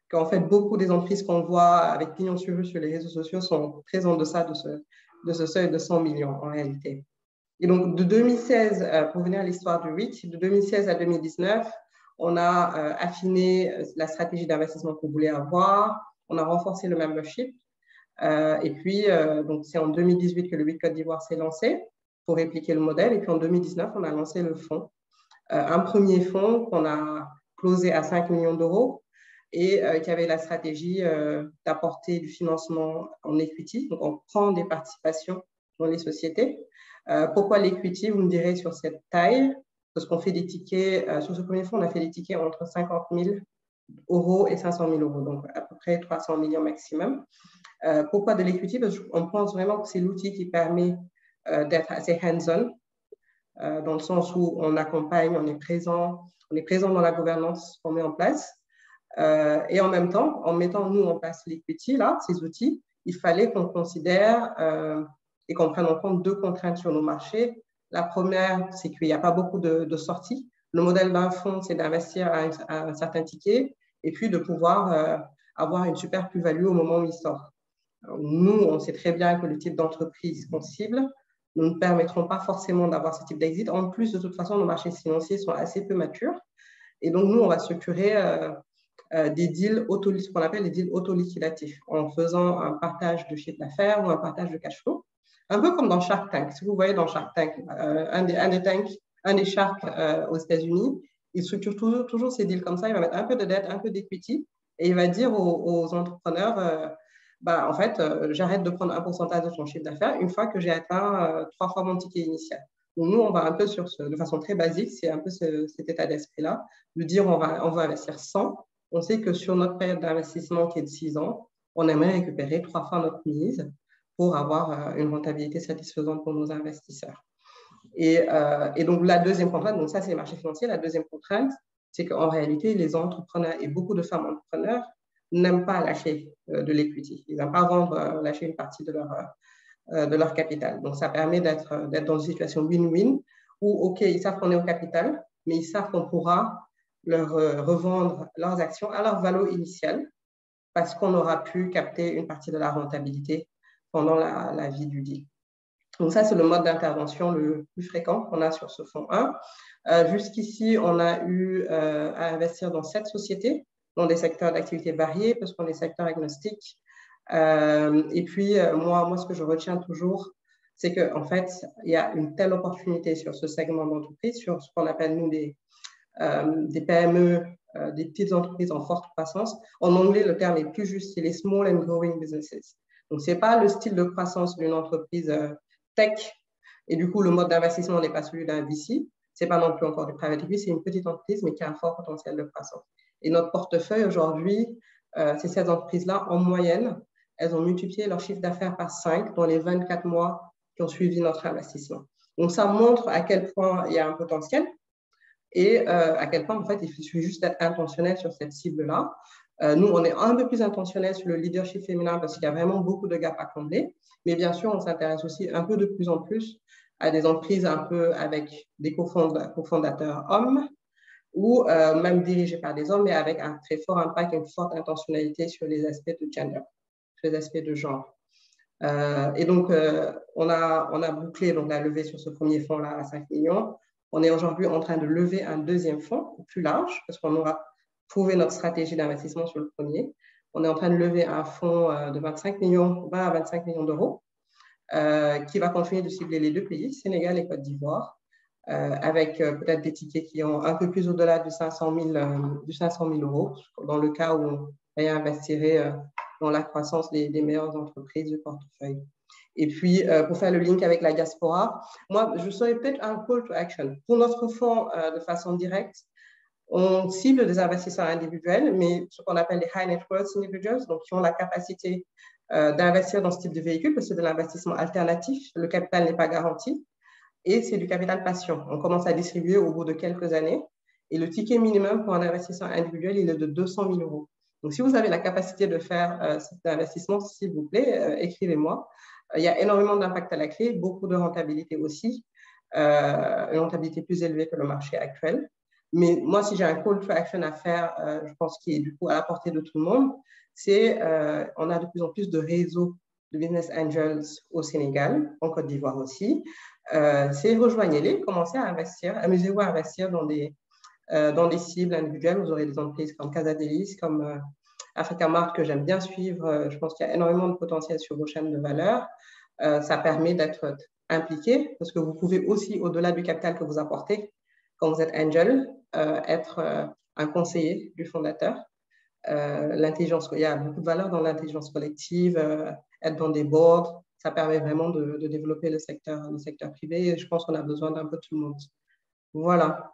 qu'en fait, beaucoup des entreprises qu'on voit avec pignon sur rue sur les réseaux sociaux sont très en deçà de ce seuil de 100 millions en réalité. Et donc, de 2016, pour venir à l'histoire du REIT, de 2016 à 2019, on a affiné la stratégie d'investissement qu'on voulait avoir, on a renforcé le membership, et puis, donc c'est en 2018 que le REIT Côte d'Ivoire s'est lancé pour répliquer le modèle, et puis en 2019, on a lancé le fonds. Un premier fonds qu'on a closé à 5 millions d'euros et qui avait la stratégie d'apporter du financement en equity, donc on prend des participations dans les sociétés. Pourquoi l'equity, vous me direz, sur cette taille? Parce qu'on fait des tickets, sur ce premier fonds, on a fait des tickets entre 50 000 euros et 500 000 euros, donc à peu près 300 millions maximum. Pourquoi de l'equity? Parce qu'on pense vraiment que c'est l'outil qui permet d'être assez hands-on, dans le sens où on accompagne, on est présent dans la gouvernance qu'on met en place. Et en même temps, en mettant nous en place l'equity, là, ces outils, il fallait qu'on considère et qu'on prenne en compte deux contraintes sur nos marchés. La première, c'est qu'il n'y a pas beaucoup de sorties. Le modèle d'un fonds, c'est d'investir à un certain ticket et puis de pouvoir avoir une super plus-value au moment où il sort. Alors, nous, on sait très bien que le type d'entreprise qu'on cible, nous ne permettront pas forcément d'avoir ce type d'exit. En plus, de toute façon, nos marchés financiers sont assez peu matures. Et donc, nous, on va structurer des deals ce qu'on appelle des deals autoliquidatifs, en faisant un partage de chiffre d'affaires ou un partage de cash flow. Un peu comme dans Shark Tank. Si vous voyez dans Shark Tank, un des Sharks aux États-Unis, il structure toujours ces deals comme ça. Il va mettre un peu de dette, un peu d'equity, et il va dire aux entrepreneurs, en fait, j'arrête de prendre un pourcentage de ton chiffre d'affaires une fois que j'ai atteint 3 fois mon ticket initial. Donc, nous, on va un peu de façon très basique, c'est un peu cet état d'esprit-là, de dire on va investir 100. On sait que sur notre période d'investissement qui est de 6 ans, on aimerait récupérer 3 fois notre mise pour avoir une rentabilité satisfaisante pour nos investisseurs. Et donc, la deuxième contrainte, donc ça, c'est les marchés financiers. La deuxième contrainte, c'est qu'en réalité, les entrepreneurs et beaucoup de femmes entrepreneurs n'aiment pas lâcher de l'equity. Ils n'aiment pas lâcher une partie de leur capital. Donc, ça permet d'être dans une situation win-win où, OK, ils savent qu'on est au capital, mais ils savent qu'on pourra leur revendre leurs actions à leur valeur initiale parce qu'on aura pu capter une partie de la rentabilité pendant la vie du deal. Donc, ça, c'est le mode d'intervention le plus fréquent qu'on a sur ce fonds 1. Jusqu'ici, on a eu à investir dans 7 sociétés, dans des secteurs d'activité variés, parce qu'on est secteur agnostique. Et puis, moi, ce que je retiens toujours, c'est qu'en fait, il y a une telle opportunité sur ce segment d'entreprise, sur ce qu'on appelle, nous, des PME, des petites entreprises en forte croissance. En anglais, le terme est plus juste, c'est les small and growing businesses. Donc, ce n'est pas le style de croissance d'une entreprise tech, et du coup, le mode d'investissement n'est pas celui d'un VC. Ce n'est pas non plus encore du private equity, c'est une petite entreprise, mais qui a un fort potentiel de croissance. Et notre portefeuille aujourd'hui, c'est ces entreprises-là, en moyenne, elles ont multiplié leur chiffre d'affaires par 5 dans les 24 mois qui ont suivi notre investissement. Donc, ça montre à quel point il y a un potentiel et à quel point, en fait, il suffit juste d'être intentionnel sur cette cible-là. Nous, on est un peu plus intentionnel sur le leadership féminin parce qu'il y a vraiment beaucoup de gaps à combler. Mais bien sûr, on s'intéresse aussi un peu de plus en plus à des entreprises un peu avec des cofondateurs hommes ou même dirigées par des hommes, mais avec un très fort impact et une forte intentionnalité sur les aspects de gender, sur les aspects de genre. Et donc, on a bouclé donc, la levée sur ce premier fonds-là à 5 millions. On est aujourd'hui en train de lever un deuxième fonds plus large parce qu'on aura prouvé notre stratégie d'investissement sur le premier. On est en train de lever un fonds de 20 à 25 millions d'euros qui va continuer de cibler les deux pays, Sénégal et Côte d'Ivoire. avec peut-être des tickets qui ont un peu plus au-delà du 500 000 euros, dans le cas où on réinvestirait dans la croissance des meilleures entreprises du portefeuille. Et puis, pour faire le link avec la diaspora, moi, je serais peut-être un call to action. Pour notre fonds, de façon directe, on cible des investisseurs individuels, mais ce qu'on appelle les high net worth individuals, donc qui ont la capacité d'investir dans ce type de véhicule, parce que c'est de l'investissement alternatif, le capital n'est pas garanti, et c'est du capital patient. On commence à distribuer au bout de quelques années, et le ticket minimum pour un investisseur individuel, il est de 200 000 euros. Donc, si vous avez la capacité de faire cet investissement, s'il vous plaît, écrivez-moi. Il y a énormément d'impact à la clé, beaucoup de rentabilité aussi, une rentabilité plus élevée que le marché actuel. Mais moi, si j'ai un call to action à faire, je pense qu'il est du coup à la portée de tout le monde, c'est on a de plus en plus de réseaux de business angels au Sénégal, en Côte d'Ivoire aussi. C'est rejoignez-les, commencez à investir, amusez-vous à investir dans des cibles individuelles. Vous aurez des entreprises comme Casadelis, comme Africa Mart que j'aime bien suivre. Je pense qu'il y a énormément de potentiel sur vos chaînes de valeur. Ça permet d'être impliqué parce que vous pouvez aussi, au-delà du capital que vous apportez, quand vous êtes angel, être un conseiller du fondateur. Il y a beaucoup de valeur dans l'intelligence collective, être dans des boards, ça permet vraiment de développer le secteur privé et je pense qu'on a besoin d'un peu de tout le monde. Voilà.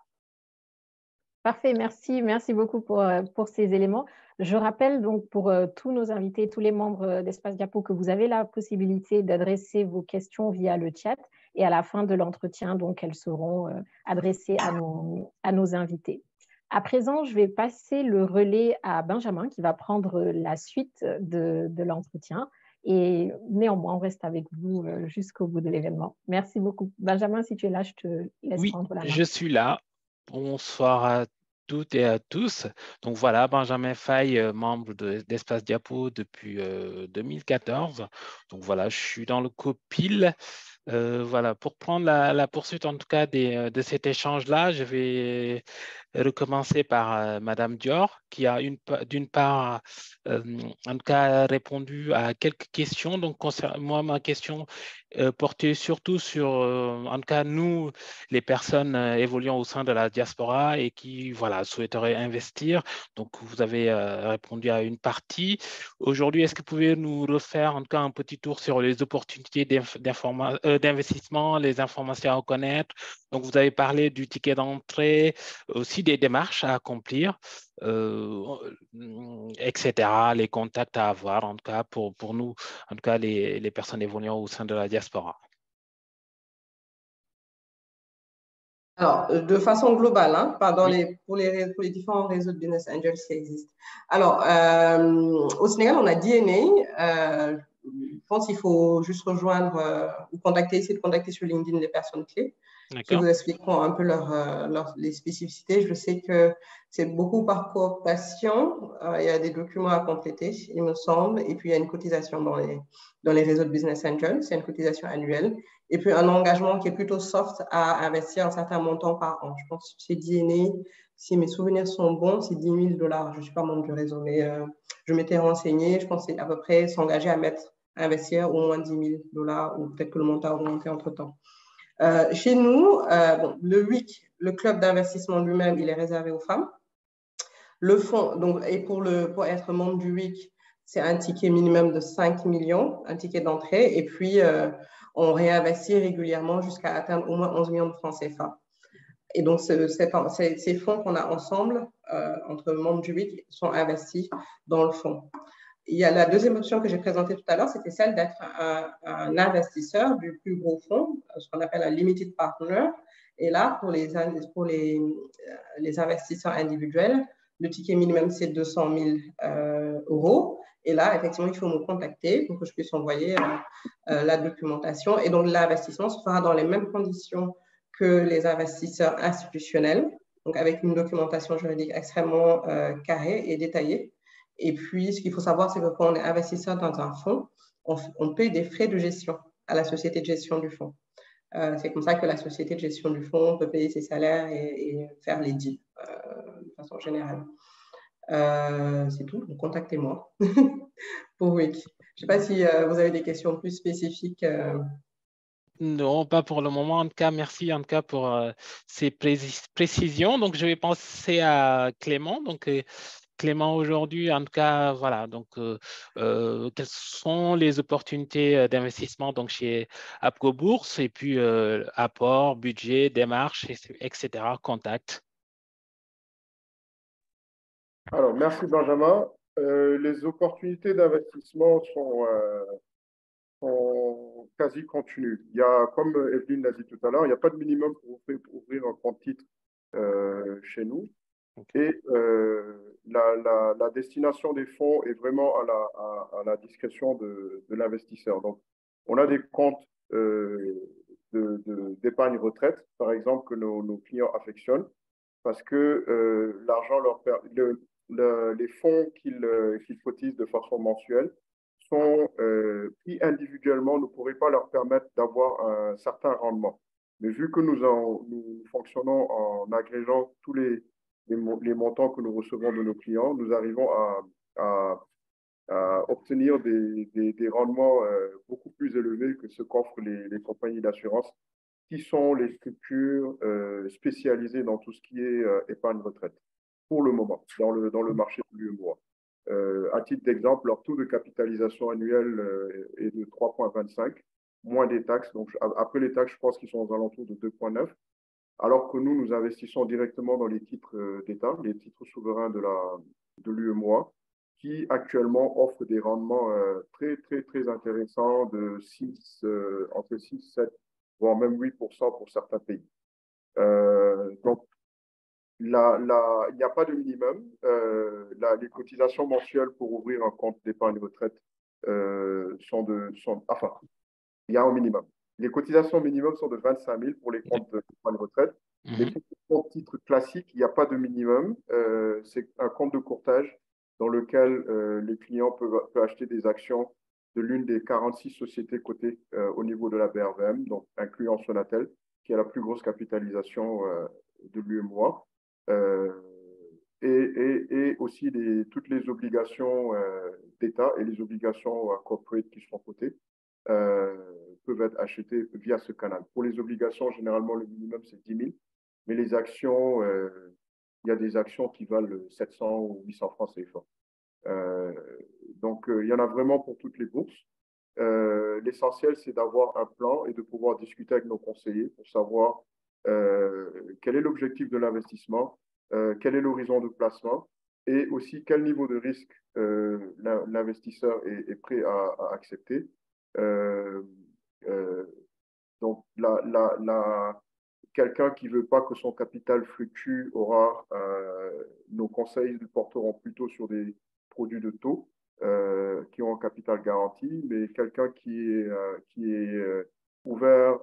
Parfait, merci beaucoup pour ces éléments. Je rappelle donc pour tous nos invités, tous les membres d'Espace Diapo, que vous avez la possibilité d'adresser vos questions via le chat et à la fin de l'entretien, donc elles seront adressées à nos invités. À présent, je vais passer le relais à Benjamin qui va prendre la suite de l'entretien. Et néanmoins, on reste avec vous jusqu'au bout de l'événement. Merci beaucoup. Benjamin, si tu es là, je te laisse prendre la main. Oui, je suis là. Bonsoir à toutes et à tous. Donc voilà, Benjamin Faye, membre d'Espace Diapo depuis 2014. Donc voilà, je suis dans le copil. Voilà, pour prendre la poursuite en tout cas de cet échange-là, je vais recommencer par Madame Dior, qui a d'une part, en tout cas, répondu à quelques questions. Donc, moi, ma question portait surtout sur, en tout cas, nous, les personnes évoluant au sein de la diaspora et qui, voilà, souhaiteraient investir. Donc, vous avez répondu à une partie. Aujourd'hui, est-ce que vous pouvez nous refaire, en tout cas, un petit tour sur les opportunités d'investissement, les informations à connaître? Donc, vous avez parlé du ticket d'entrée, aussi des démarches à accomplir, etc., les contacts à avoir, en tout cas, pour nous, en tout cas, les personnes évoluant au sein de la diaspora. Alors, de façon globale, hein, pour les différents réseaux de business angels qui existent. Alors, au Sénégal, on a DNA. Je pense qu'il faut juste rejoindre ou essayer de contacter sur LinkedIn les personnes clés qui vous expliqueront un peu les spécificités. Je sais que c'est beaucoup par cooptation. Il y a des documents à compléter, il me semble, et puis il y a une cotisation dans les réseaux de business angels. C'est une cotisation annuelle. Et puis un engagement qui est plutôt soft à investir un certain montant par an. Je pense que chez DNA, si mes souvenirs sont bons, c'est 10 000 $. Je ne suis pas membre du réseau, mais je m'étais renseignée. Je pense que c'est à peu près s'engager à investir au moins 10 000 $, ou peut-être que le montant a augmenté entre-temps. Chez nous, le WIC, le club d'investissement lui-même, il est réservé aux femmes. Le fonds, donc, et pour être membre du WIC, c'est un ticket minimum de 5 millions, un ticket d'entrée, et puis on réinvestit régulièrement jusqu'à atteindre au moins 11 millions de francs CFA. Et donc, ces fonds qu'on a ensemble, entre membres du WIC, sont investis dans le fonds. Il y a la deuxième option que j'ai présentée tout à l'heure, c'était celle d'être un investisseur du plus gros fonds, ce qu'on appelle un limited partner. Et là, pour les investisseurs individuels, le ticket minimum, c'est 200 000 €. Et là, effectivement, il faut me contacter pour que je puisse envoyer la documentation. Et donc, l'investissement se fera dans les mêmes conditions que les investisseurs institutionnels, donc avec une documentation juridique extrêmement carrée et détaillée. Et puis, ce qu'il faut savoir, c'est que quand on est investisseur dans un fonds, on paye des frais de gestion à la société de gestion du fonds. C'est comme ça que la société de gestion du fonds peut payer ses salaires et faire les deals de façon générale. C'est tout, donc contactez-moi pour WIC. Je ne sais pas si vous avez des questions plus spécifiques. Non, pas pour le moment. En tout cas, merci en tout cas pour ces précisions. Donc, je vais passer à Clément. Donc, Clément, aujourd'hui, en tout cas, voilà. Donc, quelles sont les opportunités d'investissement donc chez Apco Bourse et puis apport, budget, démarche, etc. Contact. Alors, merci Benjamin. Les opportunités d'investissement sont quasi continues. Il y a, comme Evelyne l'a dit tout à l'heure, il n'y a pas de minimum pour ouvrir un compte titre chez nous. Et la destination des fonds est vraiment à la discrétion de l'investisseur. Donc, on a des comptes d'épargne retraite, par exemple, que nos clients affectionnent parce que l'argent les fonds qu'ils cotisent de façon mensuelle sont pris individuellement, ne pourraient pas leur permettre d'avoir un certain rendement. Mais vu que nous fonctionnons en agrégeant tous les montants que nous recevons de nos clients, nous arrivons à obtenir des rendements beaucoup plus élevés que ce qu'offrent les compagnies d'assurance, qui sont les structures spécialisées dans tout ce qui est épargne retraite, pour le moment, dans le marché de l'UEMOA. À titre d'exemple, leur taux de capitalisation annuelle est de 3,25, moins des taxes. Donc, après les taxes, je pense qu'ils sont aux alentours de 2,9, alors que nous investissons directement dans les titres d'État, les titres souverains de l'UEMOA, qui actuellement offrent des rendements très, très, très intéressants de entre 6, 7, voire même 8% pour certains pays. Donc, il n'y a pas de minimum. Les cotisations mensuelles pour ouvrir un compte d'épargne retraite enfin, il y a un minimum. Les cotisations minimum sont de 25 000 pour les comptes d'épargne retraite. Les comptes titres classiques, il n'y a pas de minimum. C'est un compte de courtage dans lequel les clients peuvent acheter des actions de l'une des 46 sociétés cotées au niveau de la BRVM, donc incluant Sonatel, qui a la plus grosse capitalisation de l'UEMOA. Et aussi toutes les obligations d'État et les obligations corporate qui sont cotées peuvent être achetées via ce canal. Pour les obligations, généralement, le minimum, c'est 10 000. Mais les actions, il y a des actions qui valent 700 ou 800 francs CFA. Donc, il y en a vraiment pour toutes les bourses. L'essentiel, c'est d'avoir un plan et de pouvoir discuter avec nos conseillers pour savoir quel est l'objectif de l'investissement, quel est l'horizon de placement et aussi quel niveau de risque l'investisseur est prêt à accepter. Donc, quelqu'un qui ne veut pas que son capital fluctue aura, nos conseils le porteront plutôt sur des produits de taux qui ont un capital garanti, mais quelqu'un qui est ouvert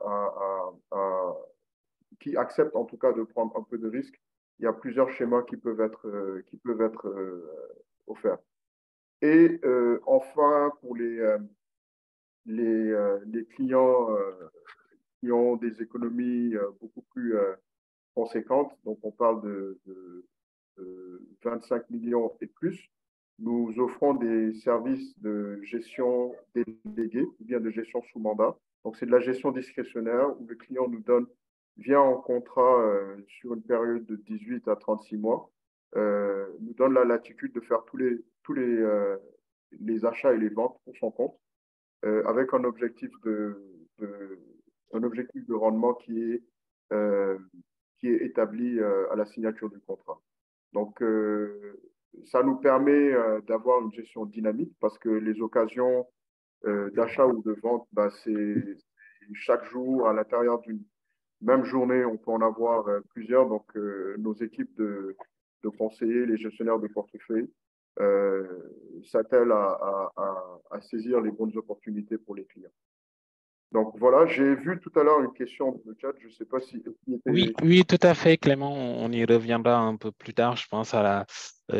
qui accepte en tout cas de prendre un peu de risque, il y a plusieurs schémas qui peuvent être offerts. Et enfin, pour les clients qui ont des économies beaucoup plus conséquentes, donc on parle de 25 millions et plus, nous offrons des services de gestion déléguée ou bien de gestion sous mandat. Donc, c'est de la gestion discrétionnaire où le client vient en contrat sur une période de 18 à 36 mois, nous donne la latitude de faire tous les achats et les ventes pour son compte, avec un objectif de rendement qui est établi à la signature du contrat. Donc, ça nous permet d'avoir une gestion dynamique parce que les occasions d'achat ou de vente, c'est chaque jour, à l'intérieur d'une même journée, on peut en avoir plusieurs. Donc, nos équipes de conseillers, les gestionnaires de portefeuille, s'attellent à saisir les bonnes opportunités pour les clients. Donc voilà, j'ai vu tout à l'heure une question dans le chat, je ne sais pas si... Oui, tout à fait, Clément, on y reviendra un peu plus tard, je pense, à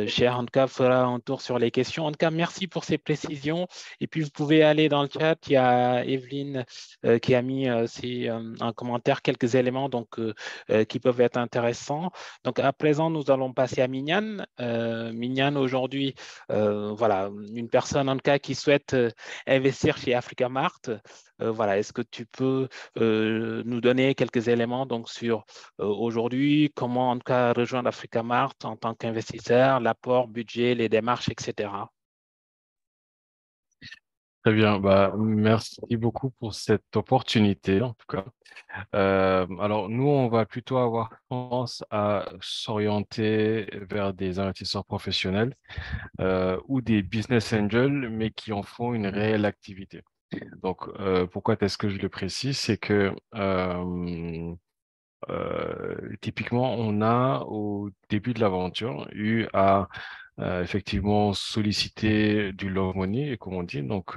Cher, en tout cas, fera un tour sur les questions. En tout cas, merci pour ces précisions. Et puis, vous pouvez aller dans le chat. Il y a Evelyne qui a mis en commentaire quelques éléments qui peuvent être intéressants. Donc, à présent, nous allons passer à Mignane. Mignane, aujourd'hui, voilà, une personne en tout cas qui souhaite investir chez Africa Mart. Voilà, est-ce que tu peux nous donner quelques éléments sur aujourd'hui, comment en tout cas rejoindre Africa Mart en tant qu'investisseur, l'apport, budget, les démarches, etc. Très bien, merci beaucoup pour cette opportunité en tout cas. Alors nous, on va plutôt avoir tendance à s'orienter vers des investisseurs professionnels ou des business angels, mais qui en font une réelle activité. Donc, pourquoi est-ce que je le précise? C'est que typiquement, on a au début de l'aventure eu à effectivement solliciter du love money, comme on dit, donc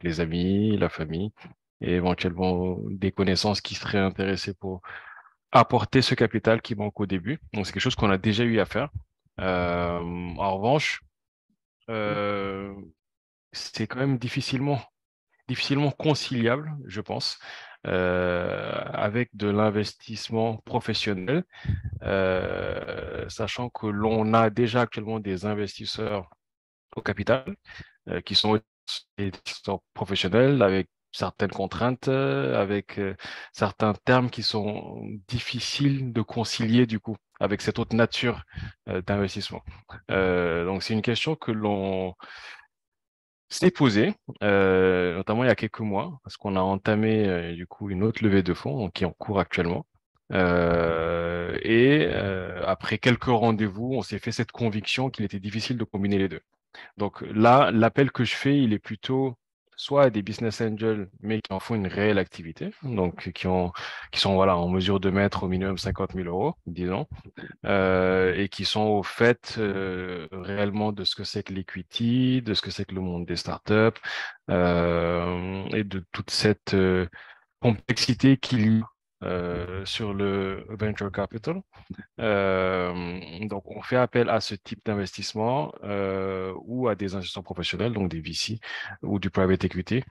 les amis, la famille, et éventuellement des connaissances qui seraient intéressées pour apporter ce capital qui manque au début. Donc, c'est quelque chose qu'on a déjà eu à faire. En revanche, euh, c'est quand même difficilement conciliable, je pense, avec de l'investissement professionnel, sachant que l'on a déjà actuellement des investisseurs au capital qui sont des investisseurs professionnels avec certaines contraintes, avec certains termes qui sont difficiles de concilier du coup avec cette autre nature d'investissement. Donc c'est une question que l'on s'est posée, notamment il y a quelques mois, parce qu'on a entamé du coup une autre levée de fonds donc, qui est en cours actuellement. Après quelques rendez-vous, on s'est fait cette conviction qu'il était difficile de combiner les deux. Donc là, l'appel que je fais, il est plutôt soit à des business angels, mais qui en font une réelle activité, donc qui sont voilà, en mesure de mettre au minimum 50 000 euros, disons, et qui sont au fait réellement de ce que c'est que l'equity, de ce que c'est que le monde des startups, et de toute cette complexité qu'il y a sur le venture capital. Donc, on fait appel à ce type d'investissement ou à des institutions professionnelles, donc des VC ou du private equity.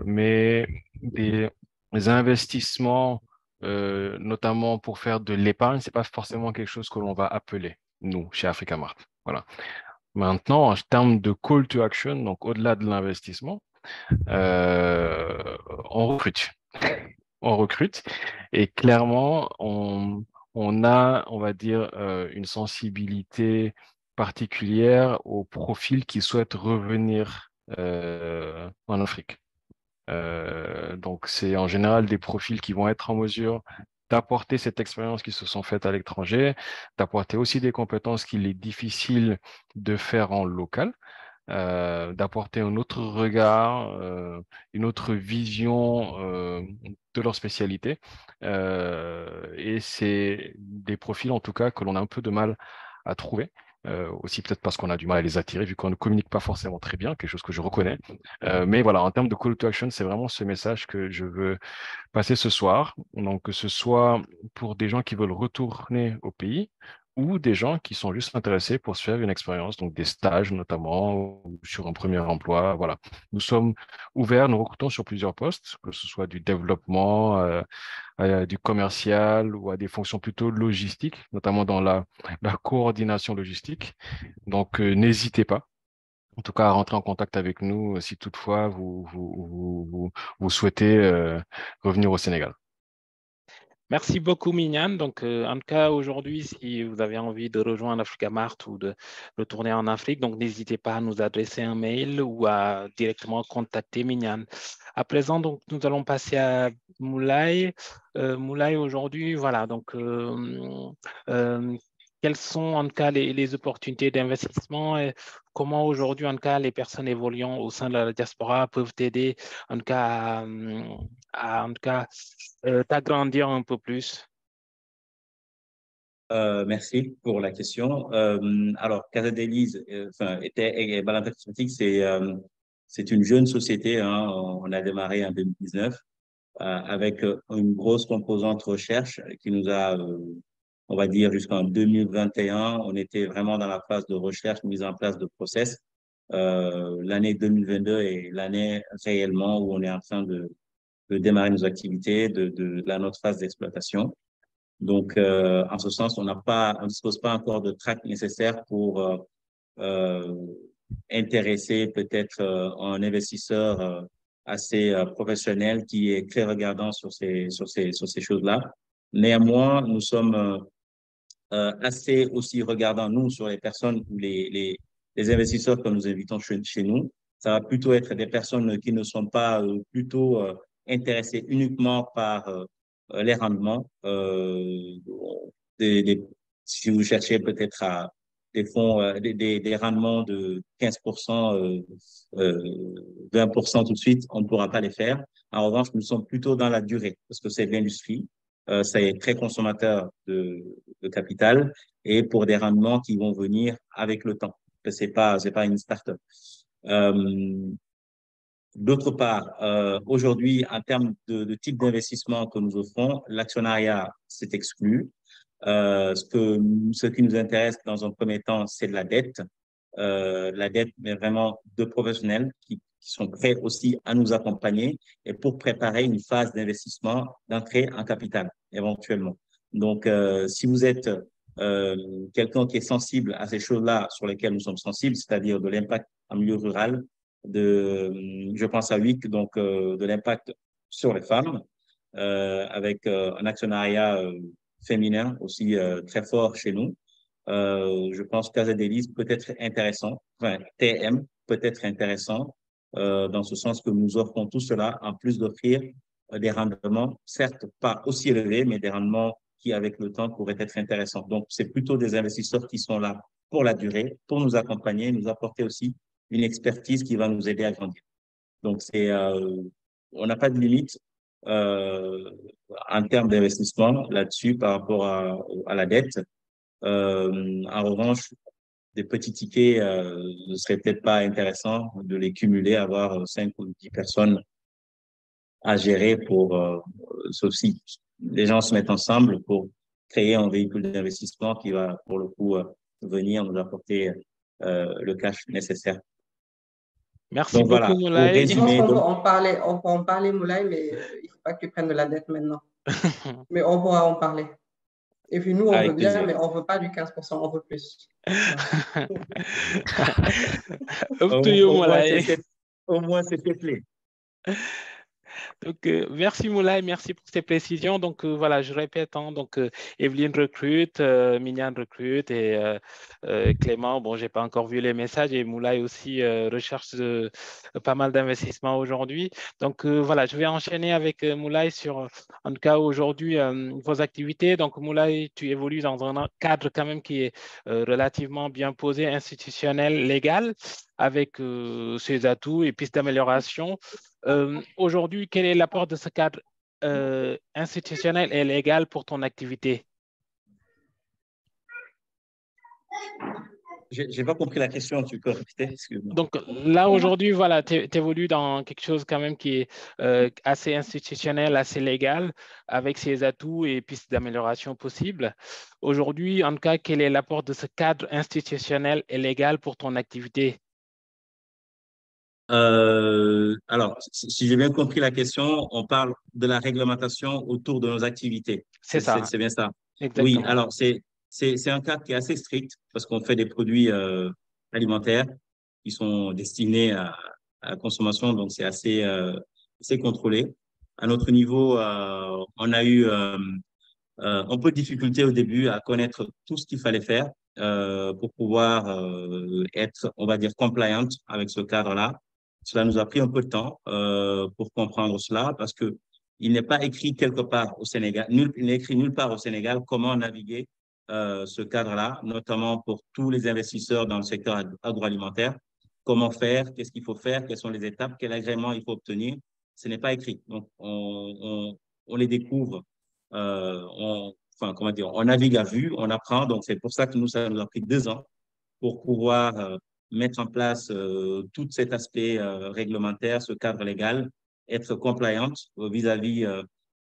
Mais des investissements, notamment pour faire de l'épargne, c'est pas forcément quelque chose que l'on va appeler, nous, chez Africa Mart. Voilà. Maintenant, en termes de call to action, donc au-delà de l'investissement, on recrute. On recrute et clairement, on a, on va dire, une sensibilité particulière aux profils qui souhaitent revenir en Afrique. Donc, c'est en général des profils qui vont être en mesure d'apporter cette expérience qui se sont faites à l'étranger, d'apporter aussi des compétences qu'il est difficile de faire en local, d'apporter un autre regard, une autre vision de leur spécialité. Et c'est des profils, en tout cas, que l'on a un peu de mal à trouver. Aussi peut-être parce qu'on a du mal à les attirer, vu qu'on ne communique pas forcément très bien, quelque chose que je reconnais. Mais voilà, en termes de call to action, c'est vraiment ce message que je veux passer ce soir. Donc, que ce soit pour des gens qui veulent retourner au pays, ou des gens qui sont juste intéressés pour se faire une expérience, donc des stages notamment, ou sur un premier emploi. Voilà. Nous sommes ouverts, nous recrutons sur plusieurs postes, que ce soit du développement, du commercial ou à des fonctions plutôt logistiques, notamment dans la coordination logistique. Donc, n'hésitez pas. En tout cas, à rentrer en contact avec nous si toutefois vous souhaitez revenir au Sénégal. Merci beaucoup, Mignane. Donc, en tout cas, aujourd'hui, si vous avez envie de rejoindre Africa Mart ou de retourner en Afrique, donc n'hésitez pas à nous adresser un mail ou à directement contacter Mignane. À présent, donc, nous allons passer à Moulay. Moulay, aujourd'hui, voilà, donc, quelles sont en tout cas les opportunités d'investissement et comment aujourd'hui, en tout cas, les personnes évoluant au sein de la diaspora peuvent t'aider en tout cas en tout cas, t'agrandir un peu plus? Merci pour la question. Alors, Casa d'Élise, était Ballant Cosmétique, c'est une jeune société. Hein, on a démarré en 2019 avec une grosse composante recherche qui nous a on va dire jusqu'en 2021, on était vraiment dans la phase de recherche, mise en place de process. L'année 2022 est l'année réellement où on est en train de démarrer nos activités, de notre phase d'exploitation. Donc, en ce sens, on ne dispose pas encore de track nécessaire pour intéresser peut-être un investisseur assez professionnel qui est très regardant sur ces choses-là. Néanmoins, nous sommes assez aussi regardants, nous, sur les personnes ou les investisseurs que nous invitons chez nous. Ça va plutôt être des personnes qui ne sont pas plutôt intéressées uniquement par les rendements. Si vous cherchez peut-être à des fonds, des rendements de 15%, 20% tout de suite, on ne pourra pas les faire. En revanche, nous sommes plutôt dans la durée parce que c'est de l'industrie. Ça est très consommateur de capital et pour des rendements qui vont venir avec le temps. C'est pas une start-up. D'autre part, aujourd'hui, en termes de type d'investissement que nous offrons, l'actionnariat s'est exclu. Ce qui nous intéresse dans un premier temps, c'est de la dette. La dette, mais vraiment de professionnels qui sont prêts aussi à nous accompagner et pour préparer une phase d'investissement, d'entrée en capital, éventuellement. Donc, si vous êtes quelqu'un qui est sensible à ces choses-là sur lesquelles nous sommes sensibles, c'est-à-dire de l'impact en milieu rural, je pense à WIC, donc de l'impact sur les femmes, avec un actionnariat féminin aussi très fort chez nous. Je pense que Casa Delis peut être intéressant, enfin TM peut être intéressant dans ce sens que nous offrons tout cela en plus d'offrir des rendements, certes pas aussi élevés, mais des rendements qui avec le temps pourraient être intéressants. Donc c'est plutôt des investisseurs qui sont là pour la durée, pour nous accompagner, nous apporter aussi une expertise qui va nous aider à grandir. Donc on n'a pas de limite en termes d'investissement là-dessus par rapport à la dette. En revanche, des petits tickets, ne serait peut-être pas intéressant de les cumuler, avoir 5 ou 10 personnes à gérer sauf si les gens se mettent ensemble pour créer un véhicule d'investissement qui va, pour le coup, venir nous apporter le cash nécessaire. Merci beaucoup, Moulay. Je pense qu'on peut en parler, Moulay, mais il ne faut pas que tu prennes de la dette maintenant. Mais on pourra en parler. Et puis nous, on veut bien, mais on ne veut pas du 15%, on veut plus. Au moins, c'est clé. Donc, merci Moulay, merci pour ces précisions. Donc, voilà, je répète, hein, donc, Evelyne recrute, Mignan recrute et Clément, bon, je n'ai pas encore vu les messages et Moulay aussi recherche pas mal d'investissements aujourd'hui. Donc, voilà, je vais enchaîner avec Moulay sur, en tout cas, aujourd'hui, vos activités. Donc, Moulay, tu évolues dans un cadre quand même qui est relativement bien posé, institutionnel, légal, avec ses atouts et pistes d'amélioration. Aujourd'hui, quel est l'apport de ce cadre institutionnel et légal pour ton activité? Je n'ai pas compris la question, tu peux répéter, excuse-moi. Donc là, aujourd'hui, voilà, tu évolues dans quelque chose quand même qui est assez institutionnel, assez légal, avec ses atouts et pistes d'amélioration possibles. Aujourd'hui, en tout cas, quel est l'apport de ce cadre institutionnel et légal pour ton activité? Alors, si j'ai bien compris la question, on parle de la réglementation autour de nos activités. C'est ça. C'est bien ça. Exactement. Oui, alors c'est un cadre qui est assez strict parce qu'on fait des produits alimentaires qui sont destinés à la consommation, donc c'est assez contrôlé. À notre niveau, on a eu un peu de difficulté au début à connaître tout ce qu'il fallait faire pour pouvoir être, on va dire, compliant avec ce cadre-là. Cela nous a pris un peu de temps pour comprendre cela parce que il n'est pas écrit quelque part au Sénégal, il n'est écrit nulle part au Sénégal comment naviguer ce cadre-là, notamment pour tous les investisseurs dans le secteur agroalimentaire. Comment faire, qu'est-ce qu'il faut faire, quelles sont les étapes, quel agrément il faut obtenir. Ce n'est pas écrit. Donc, on les découvre, on navigue à vue, on apprend. Donc, c'est pour ça que ça nous a pris 2 ans pour pouvoir mettre en place tout cet aspect réglementaire, ce cadre légal, être compliant vis-à-vis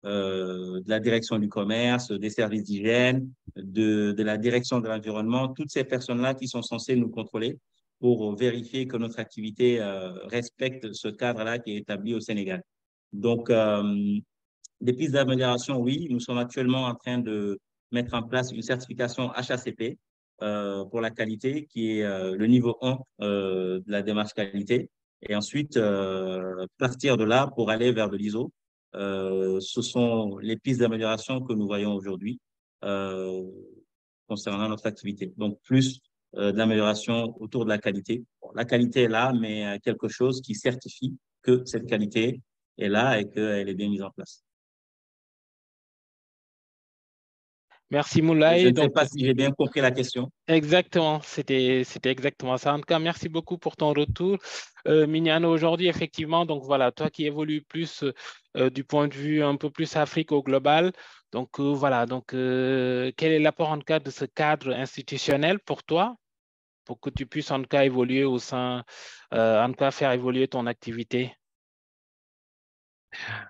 de la direction du commerce, des services d'hygiène, de la direction de l'environnement, toutes ces personnes-là qui sont censées nous contrôler pour vérifier que notre activité respecte ce cadre-là qui est établi au Sénégal. Donc, des pistes d'amélioration, oui, nous sommes actuellement en train de mettre en place une certification HACP pour la qualité, qui est le niveau 1 de la démarche qualité. Et ensuite, partir de là pour aller vers de l'ISO. Ce sont les pistes d'amélioration que nous voyons aujourd'hui concernant notre activité. Donc, plus de l'amélioration autour de la qualité. Bon, la qualité est là, mais quelque chose qui certifie que cette qualité est là et qu'elle est bien mise en place. Merci Je Moulay. ne sais pas si j'ai bien compris la question. Exactement, c'était exactement ça. En tout cas, merci beaucoup pour ton retour. Mignano, aujourd'hui, effectivement, donc voilà, toi qui évolues plus du point de vue un peu plus Afrique au global, donc voilà, donc quel est l'apport en tout cas de ce cadre institutionnel pour toi, pour que tu puisses en tout cas évoluer au sein, en tout cas faire évoluer ton activité?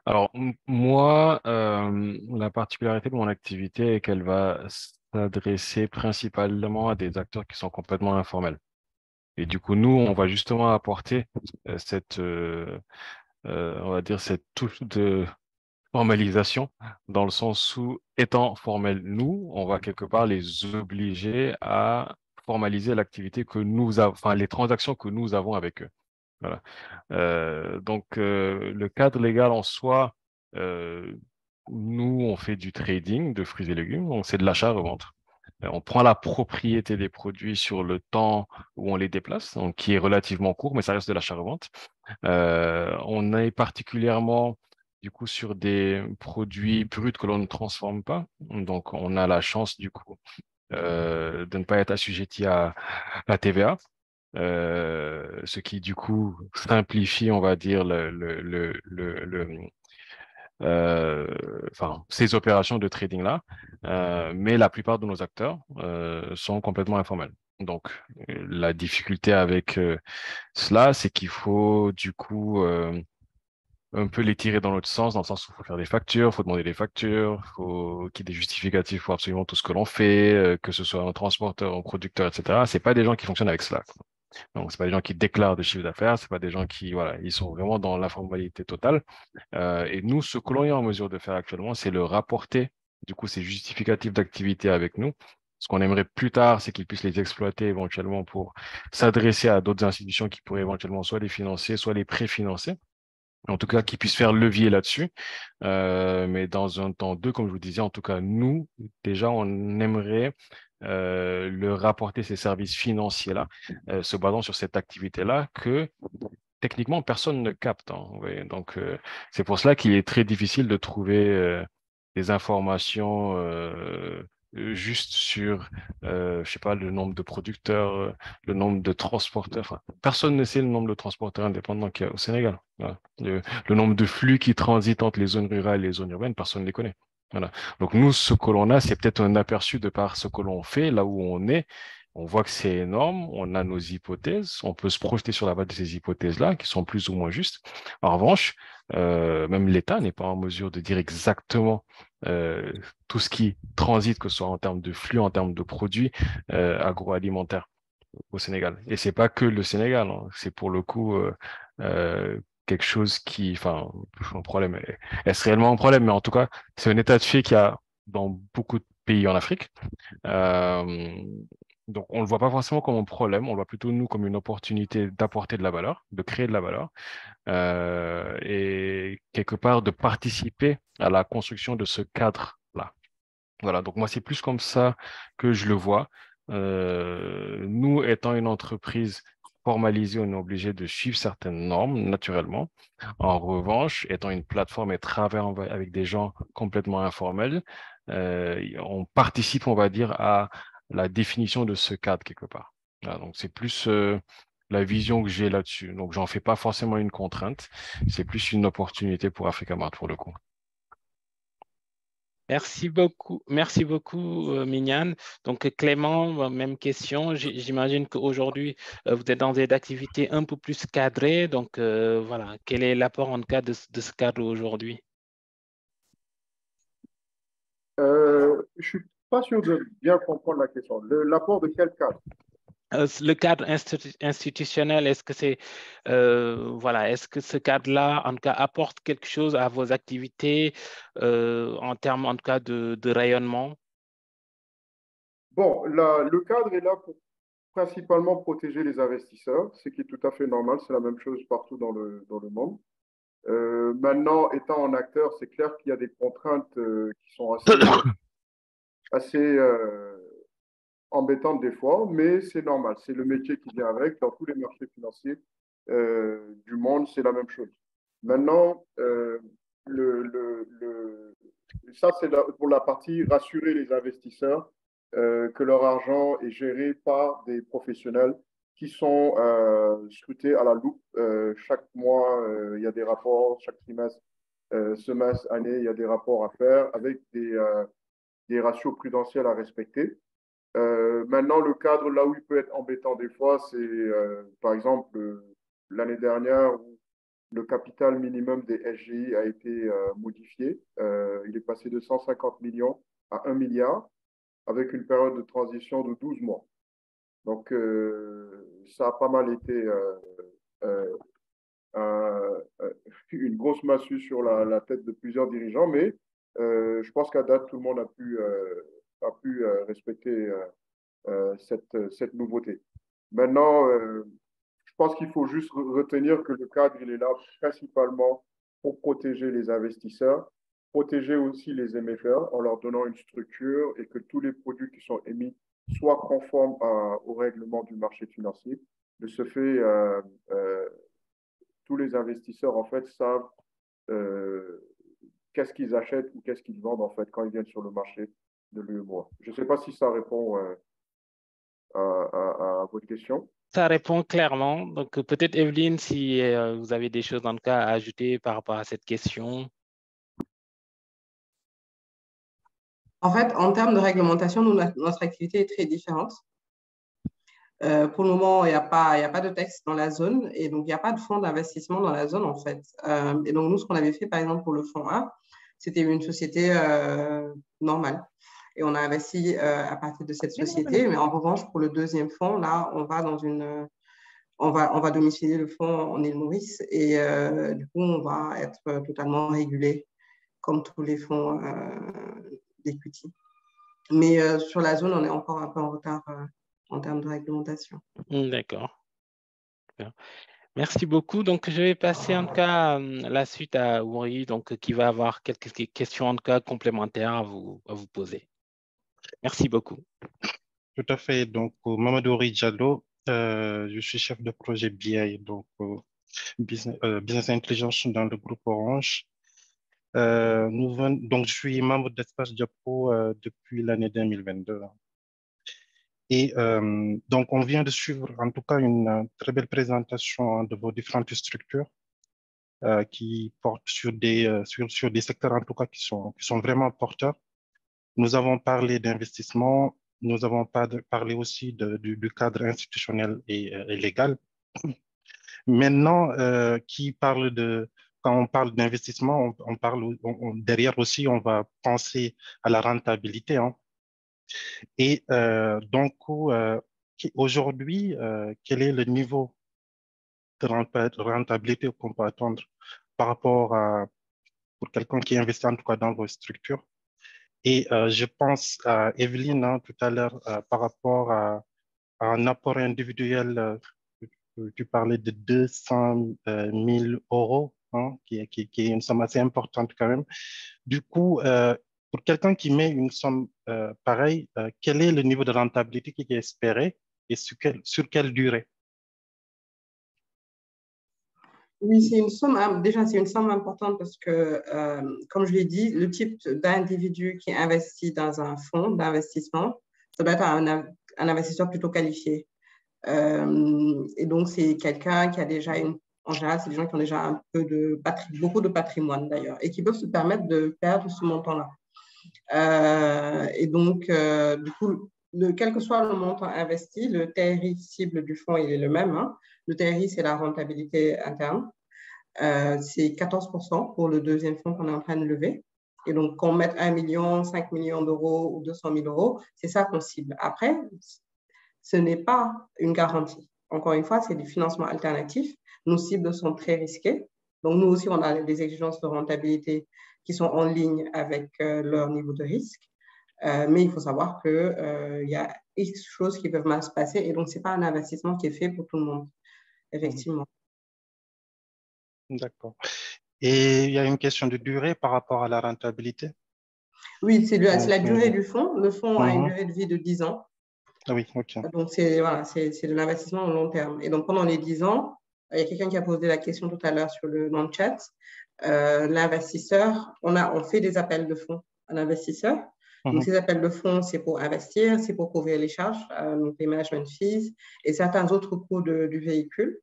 Alors, moi, la particularité de mon activité est qu'elle va s'adresser principalement à des acteurs qui sont complètement informels. Et du coup, nous, on va justement apporter on va dire, cette touche de formalisation, dans le sens où, étant formels, nous, on va quelque part les obliger à formaliser l'activité que nous avons, enfin, les transactions que nous avons avec eux. Voilà. Donc, le cadre légal en soi, nous, on fait du trading de fruits et légumes, donc c'est de l'achat-revente. On prend la propriété des produits sur le temps où on les déplace, donc qui est relativement court, mais ça reste de l'achat-revente. On est particulièrement du coup sur des produits bruts que l'on ne transforme pas. Donc, on a la chance du coup de ne pas être assujetti à la TVA. Ce qui du coup simplifie, on va dire, enfin, ces opérations de trading-là, mais la plupart de nos acteurs sont complètement informels. Donc, la difficulté avec cela, c'est qu'il faut du coup un peu les tirer dans l'autre sens, dans le sens où il faut faire des factures, il faut demander des factures, il faut qu'il y ait des justificatifs pour absolument tout ce que l'on fait, que ce soit un transporteur, un producteur, etc. C'est pas des gens qui fonctionnent avec cela. Donc, c'est pas des gens qui déclarent de chiffre d'affaires, c'est pas des gens qui, voilà, ils sont vraiment dans l'informalité totale. Et nous, ce que l'on est en mesure de faire actuellement, c'est le rapporter, du coup, ces justificatifs d'activité avec nous. Ce qu'on aimerait plus tard, c'est qu'ils puissent les exploiter éventuellement pour s'adresser à d'autres institutions qui pourraient éventuellement soit les financer, soit les préfinancer. En tout cas, qu'ils puissent faire levier là-dessus. Mais dans un temps 2, comme je vous disais, en tout cas, nous, déjà, on aimerait leur rapporter ces services financiers-là, se basant sur cette activité-là que techniquement, personne ne capte. Hein, oui. Donc, c'est pour cela qu'il est très difficile de trouver des informations juste sur, je sais pas, le nombre de producteurs, le nombre de transporteurs. Enfin, personne ne sait le nombre de transporteurs indépendants qu'il y a au Sénégal. Voilà. Le nombre de flux qui transitent entre les zones rurales et les zones urbaines, personne ne les connaît. Voilà. Donc, nous, ce que l'on a, c'est peut-être un aperçu de par ce que l'on fait, là où on est. On voit que c'est énorme, on a nos hypothèses, on peut se projeter sur la base de ces hypothèses-là, qui sont plus ou moins justes. En revanche, même l'État n'est pas en mesure de dire exactement tout ce qui transite, que ce soit en termes de flux, en termes de produits agroalimentaires au Sénégal. Et c'est pas que le Sénégal, hein. C'est pour le coup quelque chose qui, enfin, un problème. Est-ce réellement un problème? Mais en tout cas, c'est un état de fait qu'il y a dans beaucoup de pays en Afrique. Euh, donc, on ne le voit pas forcément comme un problème, on le voit plutôt, nous, comme une opportunité d'apporter de la valeur, de créer de la valeur, et quelque part de participer à la construction de ce cadre-là. Voilà, donc moi, c'est plus comme ça que je le vois. Nous, étant une entreprise formalisée, on est obligé de suivre certaines normes, naturellement. En revanche, étant une plateforme et travaillant avec des gens complètement informels, on participe, on va dire, à la définition de ce cadre quelque part. Voilà, donc, c'est plus la vision que j'ai là-dessus. Donc, j'en fais pas forcément une contrainte. C'est plus une opportunité pour Africamart pour le coup. Merci beaucoup, Mignane. Donc, Clément, même question. J'imagine qu'aujourd'hui, vous êtes dans des activités un peu plus cadrées. Donc, voilà, quel est l'apport en cas de ce cadre aujourd'hui? Je ne suis pas sûr de bien comprendre la question. L'apport de quel cadre? Le cadre institutionnel, est-ce que c'est voilà, est-ce que ce cadre-là, en tout cas, apporte quelque chose à vos activités en termes, en tout cas, de rayonnement? Bon, le cadre est là pour principalement protéger les investisseurs, ce qui est tout à fait normal. C'est la même chose partout dans le monde. Maintenant, étant un acteur, c'est clair qu'il y a des contraintes qui sont assez embêtantes des fois, mais c'est normal. C'est le métier qui vient avec. Dans tous les marchés financiers du monde, c'est la même chose. Maintenant, ça, c'est pour la partie rassurer les investisseurs que leur argent est géré par des professionnels qui sont scrutés à la loupe. Chaque mois, il y a des rapports, chaque trimestre, semestre, année, il y a des rapports à faire avec des ratios prudentiels à respecter. Maintenant, le cadre, là où il peut être embêtant des fois, c'est par exemple l'année dernière où le capital minimum des SGI a été modifié. Il est passé de 150 millions à 1 milliard avec une période de transition de 12 mois. Donc, ça a pas mal été une grosse massue sur la tête de plusieurs dirigeants, mais je pense qu'à date, tout le monde a pu respecter cette nouveauté. Maintenant, je pense qu'il faut juste retenir que le cadre, il est là principalement pour protéger les investisseurs, protéger aussi les émetteurs en leur donnant une structure et que tous les produits qui sont émis soient conformes au règlement du marché financier. De ce fait, tous les investisseurs, en fait, savent qu'est-ce qu'ils achètent ou qu'est-ce qu'ils vendent, en fait, quand ils viennent sur le marché de l'UEMOA. Je ne sais pas si ça répond à votre question. Ça répond clairement. Donc, peut-être, Evelyne, si vous avez des choses, en tout cas, à ajouter par rapport à cette question. En fait, en termes de réglementation, notre activité est très différente. Pour le moment, il n'y a pas de texte dans la zone et donc il n'y a pas de fonds d'investissement dans la zone, en fait. Et donc, nous, ce qu'on avait fait, par exemple, pour le fonds A, c'était une société normale. Et on a investi à partir de cette société. Mais en revanche, pour le deuxième fonds, là, on va domicilier le fonds en Île-Maurice et du coup, on va être totalement régulé comme tous les fonds d'equity. Mais sur la zone, on est encore un peu en retard en termes de réglementation. D'accord. Merci beaucoup. Donc, je vais passer en tout cas la suite à Ouri, donc qui va avoir quelques questions en tout cas complémentaires à vous poser. Merci beaucoup. Tout à fait. Donc, Mamadou Diallo, je suis chef de projet BI, donc Business Intelligence dans le groupe Orange. Donc, je suis membre d'Espace Diapo depuis l'année 2022. Et donc, on vient de suivre en tout cas une très belle présentation de vos différentes structures qui portent sur des secteurs en tout cas qui sont vraiment porteurs. Nous avons parlé d'investissement, nous avons parlé aussi du cadre institutionnel et légal. Maintenant, quand on parle d'investissement, on parle derrière aussi, on va penser à la rentabilité. Hein. Et donc, aujourd'hui, quel est le niveau de rentabilité qu'on peut attendre par rapport pour quelqu'un qui investit en tout cas dans vos structures? Et je pense à Evelyne hein, tout à l'heure par rapport à un apport individuel, tu parlais de 200 000 euros, hein, qui est une somme assez importante quand même. Du coup, pour quelqu'un qui met une somme pareille, quel est le niveau de rentabilité qui est espéré et sur quelle durée? Oui, c'est une somme, déjà, c'est une somme importante parce que, comme je l'ai dit, le type d'individu qui investit dans un fonds d'investissement, ça doit être un investisseur plutôt qualifié. Et donc, c'est quelqu'un qui a déjà en général, c'est des gens qui ont déjà un peu beaucoup de patrimoine d'ailleurs, et qui peuvent se permettre de perdre ce montant-là. Et donc, du coup, quel que soit le montant investi, le TRI cible du fonds, il est le même. Hein. Le TRI, c'est la rentabilité interne. C'est 14% pour le deuxième fonds qu'on est en train de lever. Et donc, qu'on mette 1 million, 5 millions d'euros ou 200 000 euros, c'est ça qu'on cible. Après, ce n'est pas une garantie. Encore une fois, c'est des financements alternatifs. Nos cibles sont très risquées. Donc, nous aussi, on a des exigences de rentabilité qui sont en ligne avec leur niveau de risque. Mais il faut savoir qu'il y a X choses qui peuvent mal se passer. Et donc, ce n'est pas un investissement qui est fait pour tout le monde, effectivement. D'accord. Et il y a une question de durée par rapport à la rentabilité? Oui, c'est la durée du fonds. Le fonds a une durée de vie de 10 ans. Ah oui, ok. Donc, c'est de l'investissement au long terme. Et donc, pendant les 10 ans, il y a quelqu'un qui a posé la question tout à l'heure dans le chat. L'investisseur, on fait des appels de fonds à l'investisseur. Donc, ces appels de fonds, c'est pour investir, c'est pour couvrir les charges, donc les management fees et certains autres coûts du véhicule.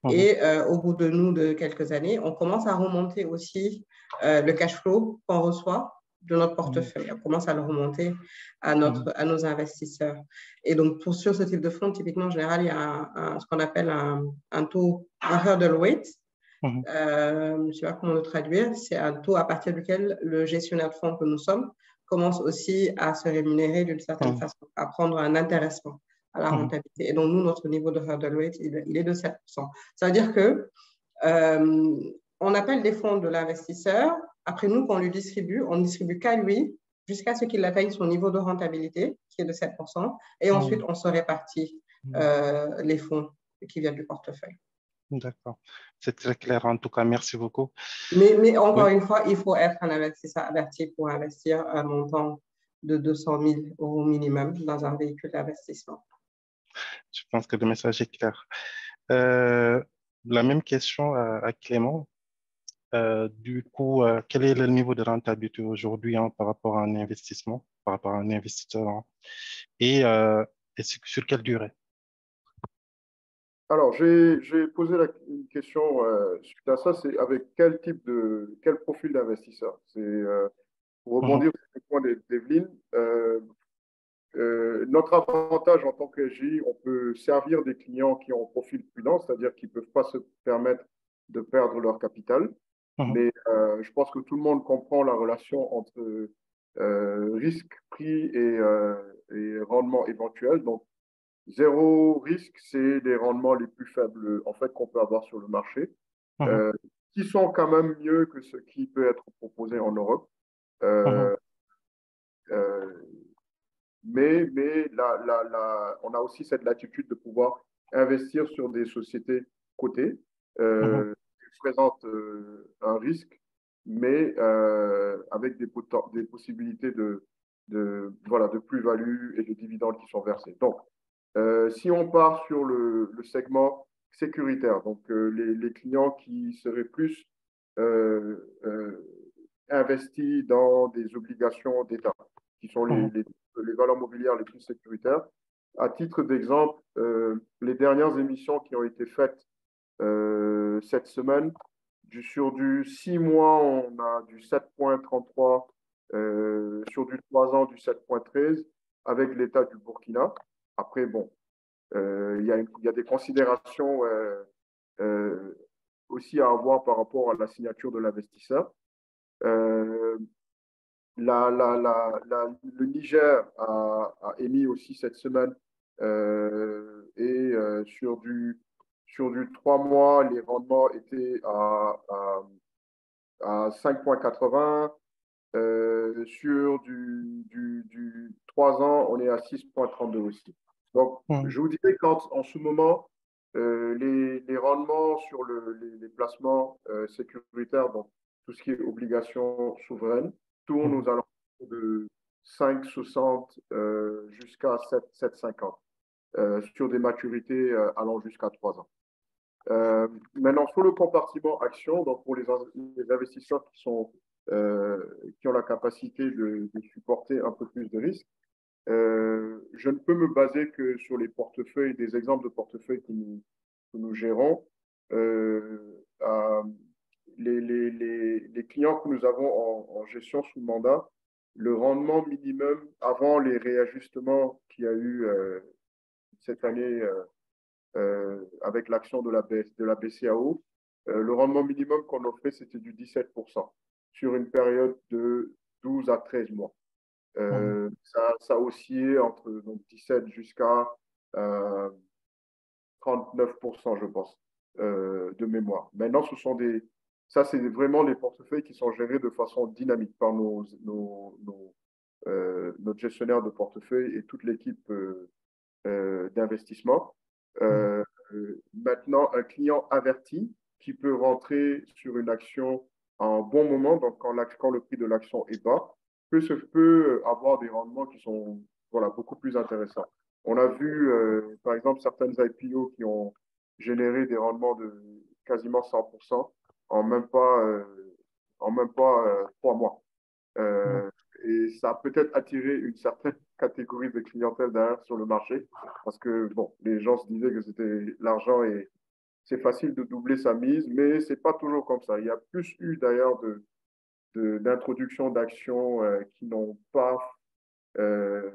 Et au bout de quelques années, on commence à remonter aussi le cash flow qu'on reçoit de notre portefeuille. On commence à le remonter à nos investisseurs. Et donc, sur ce type de fonds, typiquement, en général, il y a ce qu'on appelle un taux, un hurdle rate. Je ne sais pas comment le traduire. C'est un taux à partir duquel le gestionnaire de fonds que nous sommes commence aussi à se rémunérer d'une certaine façon, à prendre un intéressement à la rentabilité. Et donc, nous, notre niveau de hurdle rate, il est de 7%. Ça veut dire que on appelle des fonds de l'investisseur. Après, nous, qu'on lui distribue, on ne distribue qu'à lui jusqu'à ce qu'il atteigne son niveau de rentabilité, qui est de 7%. Et ensuite, on se répartit les fonds qui viennent du portefeuille. D'accord. C'est très clair. En tout cas, merci beaucoup. Mais encore une fois, il faut être un investisseur averti pour investir un montant de 200 000 euros minimum dans un véhicule d'investissement. Je pense que le message est clair. La même question à Clément. Du coup, quel est le niveau de rentabilité aujourd'hui par rapport à un investissement, par rapport à un investisseur, et sur quelle durée? Alors, j'ai posé une question suite à ça, c'est avec quel profil d'investisseur? C'est pour rebondir sur le point d'Evelyne. Notre avantage en tant que SGI, on peut servir des clients qui ont un profil prudent, c'est-à-dire qui ne peuvent pas se permettre de perdre leur capital. Mais je pense que tout le monde comprend la relation entre risque, prix et rendement éventuel. Donc, zéro risque, c'est les rendements les plus faibles en fait, qu'on peut avoir sur le marché, qui sont quand même mieux que ce qui peut être proposé en Europe. Mais on a aussi cette latitude de pouvoir investir sur des sociétés cotées qui présentent un risque, mais avec des possibilités de plus-value et de dividendes qui sont versés. Donc, si on part sur le segment sécuritaire, donc les clients qui seraient plus investis dans des obligations d'État, qui sont les valeurs mobilières les plus sécuritaires. À titre d'exemple, les dernières émissions qui ont été faites cette semaine, sur du 6 mois, on a du 7,33, sur du 3 ans, du 7,13, avec l'État du Burkina. Après, bon, il y a des considérations aussi à avoir par rapport à la signature de l'investisseur. Le Niger a émis aussi cette semaine sur du 3 mois, les rendements étaient à 5,80. Sur du 3 ans, on est à 6,32 aussi. Donc, je vous dirais qu'en ce moment, les rendements sur les placements sécuritaires, donc tout ce qui est obligations souveraines, tournent aux alentours de 5,60 jusqu'à 7,50 sur des maturités allant jusqu'à 3 ans. Maintenant, sur le compartiment action, donc pour les investisseurs qui ont la capacité de supporter un peu plus de risques, je ne peux me baser que sur les portefeuilles, des exemples de portefeuilles que nous gérons. Les clients que nous avons en gestion sous mandat, le rendement minimum avant les réajustements qu'il y a eu cette année avec l'action de la BCAO, le rendement minimum qu'on offrait, c'était du 17% sur une période de 12 à 13 mois. Ça oscillait entre donc, 17 jusqu'à 39%, je pense, de mémoire. Maintenant, ça, c'est vraiment les portefeuilles qui sont gérés de façon dynamique par notre gestionnaire de portefeuille et toute l'équipe d'investissement. Maintenant, un client averti qui peut rentrer sur une action à un bon moment, donc quand le prix de l'action est bas, peut avoir des rendements qui sont voilà, beaucoup plus intéressants. On a vu, par exemple, certaines IPO qui ont généré des rendements de quasiment 100% en même pas 3 mois. Et ça a peut-être attiré une certaine catégorie de clientèle derrière sur le marché parce que bon, les gens se disaient que c'était l'argent et c'est facile de doubler sa mise, mais c'est pas toujours comme ça. Il y a plus eu d'ailleurs d'introduction d'actions qui n'ont pas euh,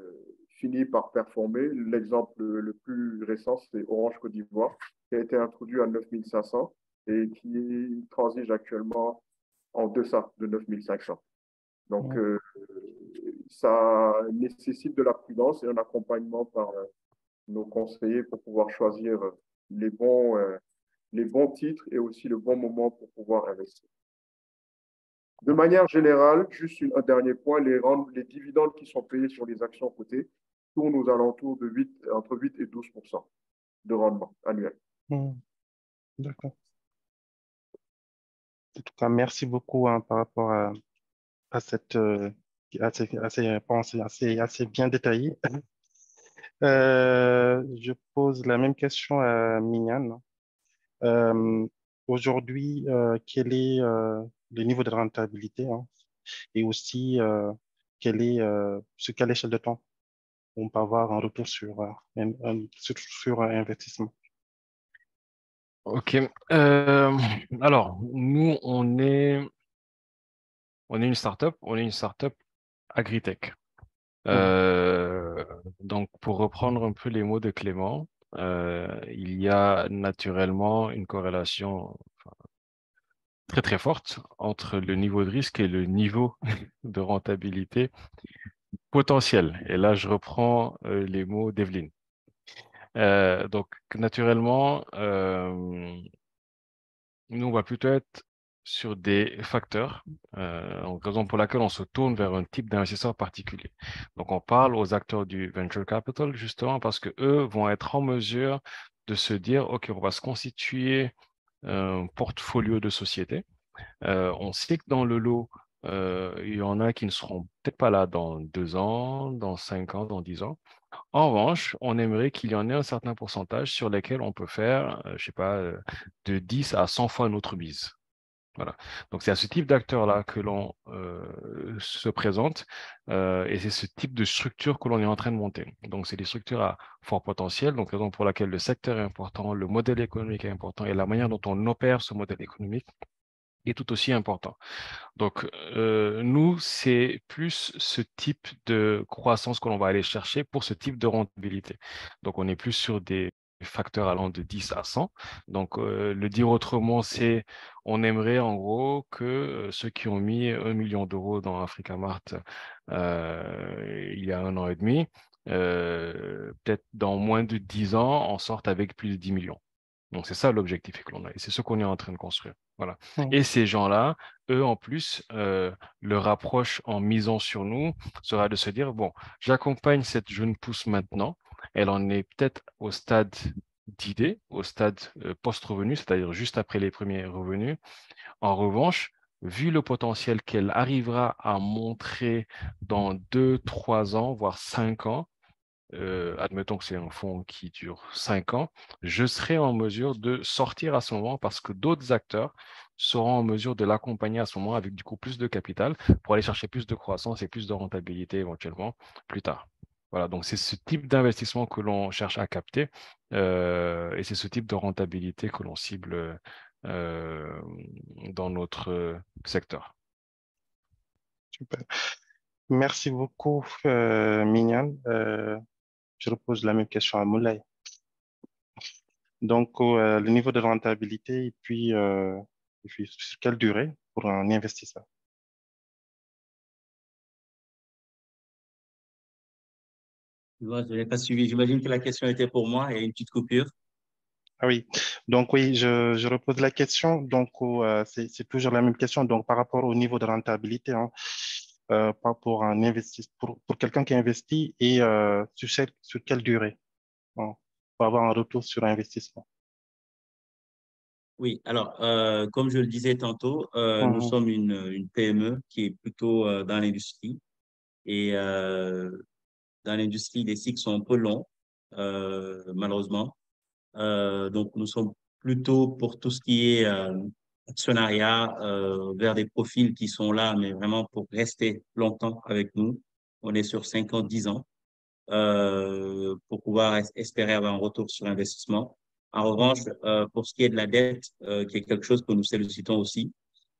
fini par performer. L'exemple le plus récent, c'est Orange Côte d'Ivoire, qui a été introduit à 9500 et qui transige actuellement en deçà de 9500. Donc, ça nécessite de la prudence et un accompagnement par nos conseillers pour pouvoir choisir les bons titres et aussi le bon moment pour pouvoir investir. De manière générale, juste un dernier point, les dividendes qui sont payés sur les actions cotées tournent aux alentours de entre 8 et 12% de rendement annuel. D'accord. En tout cas, merci beaucoup par rapport à ces réponses assez bien détaillées. Je pose la même question à Mignane. Aujourd'hui, quel est le niveau de rentabilité, hein, et aussi sur quelle échelle de temps on peut avoir un retour sur un investissement? Ok. Alors, nous, on est une startup agritech. Donc, pour reprendre un peu les mots de Clément, il y a naturellement une corrélation très très forte entre le niveau de risque et le niveau de rentabilité potentielle. Et là, je reprends les mots d'Evelyne. Donc, naturellement, nous, on va plutôt être sur des facteurs, raison pour laquelle on se tourne vers un type d'investisseur particulier. Donc, on parle aux acteurs du venture capital, justement, parce que eux vont être en mesure de se dire, OK, on va se constituer un portfolio de sociétés. On sait que dans le lot, il y en a qui ne seront peut-être pas là dans 2 ans, dans 5 ans, dans 10 ans. En revanche, on aimerait qu'il y en ait un certain pourcentage sur lesquels on peut faire, je sais pas, de 10 à 100 fois notre mise. Voilà. Donc, c'est à ce type d'acteur-là que l'on se présente et c'est ce type de structure que l'on est en train de monter. Donc, c'est des structures à fort potentiel, donc raison pour laquelle le secteur est important, le modèle économique est important et la manière dont on opère ce modèle économique est tout aussi important. Donc, nous, c'est plus ce type de croissance que l'on va aller chercher pour ce type de rentabilité. Donc, on est plus sur des facteurs allant de 10 à 100. Donc, le dire autrement, c'est on aimerait en gros que ceux qui ont mis 1 million d'euros dans Africamart il y a 1 an et demi, peut-être dans moins de 10 ans, en sortent avec plus de 10 millions. Donc, c'est ça l'objectif que l'on a et c'est ce qu'on est en train de construire. Voilà. Et ces gens-là, eux, en plus, leur approche en misant sur nous sera de se dire, bon, j'accompagne cette jeune pousse maintenant, elle en est peut-être au stade d'idée, au stade post-revenu, c'est-à-dire juste après les premiers revenus. En revanche, vu le potentiel qu'elle arrivera à montrer dans 2, 3 ans, voire 5 ans, admettons que c'est un fonds qui dure 5 ans, je serai en mesure de sortir à ce moment parce que d'autres acteurs seront en mesure de l'accompagner à ce moment avec du coup plus de capital pour aller chercher plus de croissance et plus de rentabilité éventuellement plus tard. Voilà, donc c'est ce type d'investissement que l'on cherche à capter et c'est ce type de rentabilité que l'on cible dans notre secteur. Super. Merci beaucoup, Mignane. Je repose la même question à Moulay. Donc, le niveau de rentabilité et puis sur quelle durée pour un investisseur? Moi, je n'ai pas suivi. J'imagine que la question était pour moi. Il y a une petite coupure. Ah oui, donc oui, je repose la question. Donc, c'est toujours la même question. Donc, par rapport au niveau de rentabilité, hein, pour un pour quelqu'un qui investit et sur quelle durée, hein, pour avoir un retour sur investissement. Oui, alors, comme je le disais tantôt, nous Mhm, sommes une PME qui est plutôt dans l'industrie. Et dans l'industrie, les cycles sont un peu longs, malheureusement. Donc, nous sommes plutôt pour tout ce qui est actionnariat vers des profils qui sont là, mais vraiment pour rester longtemps avec nous. On est sur 5 ans, 10 ans, pour pouvoir espérer avoir un retour sur investissement. En revanche, mhm, pour ce qui est de la dette, qui est quelque chose que nous sollicitons aussi,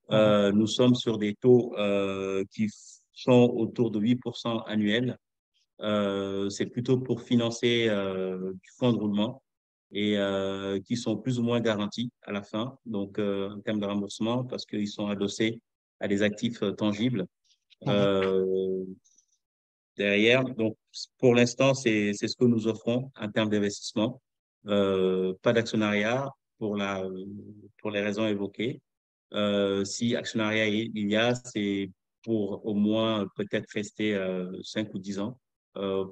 mhm, nous sommes sur des taux qui sont autour de 8% annuels. C'est plutôt pour financer du fonds de roulement et qui sont plus ou moins garantis à la fin, donc en termes de remboursement, parce qu'ils sont adossés à des actifs tangibles mhm. euh, derrière. Donc, pour l'instant, c'est ce que nous offrons en termes d'investissement. Pas d'actionnariat pour les raisons évoquées. Si actionnariat il y a, c'est pour au moins peut-être rester 5 ou 10 ans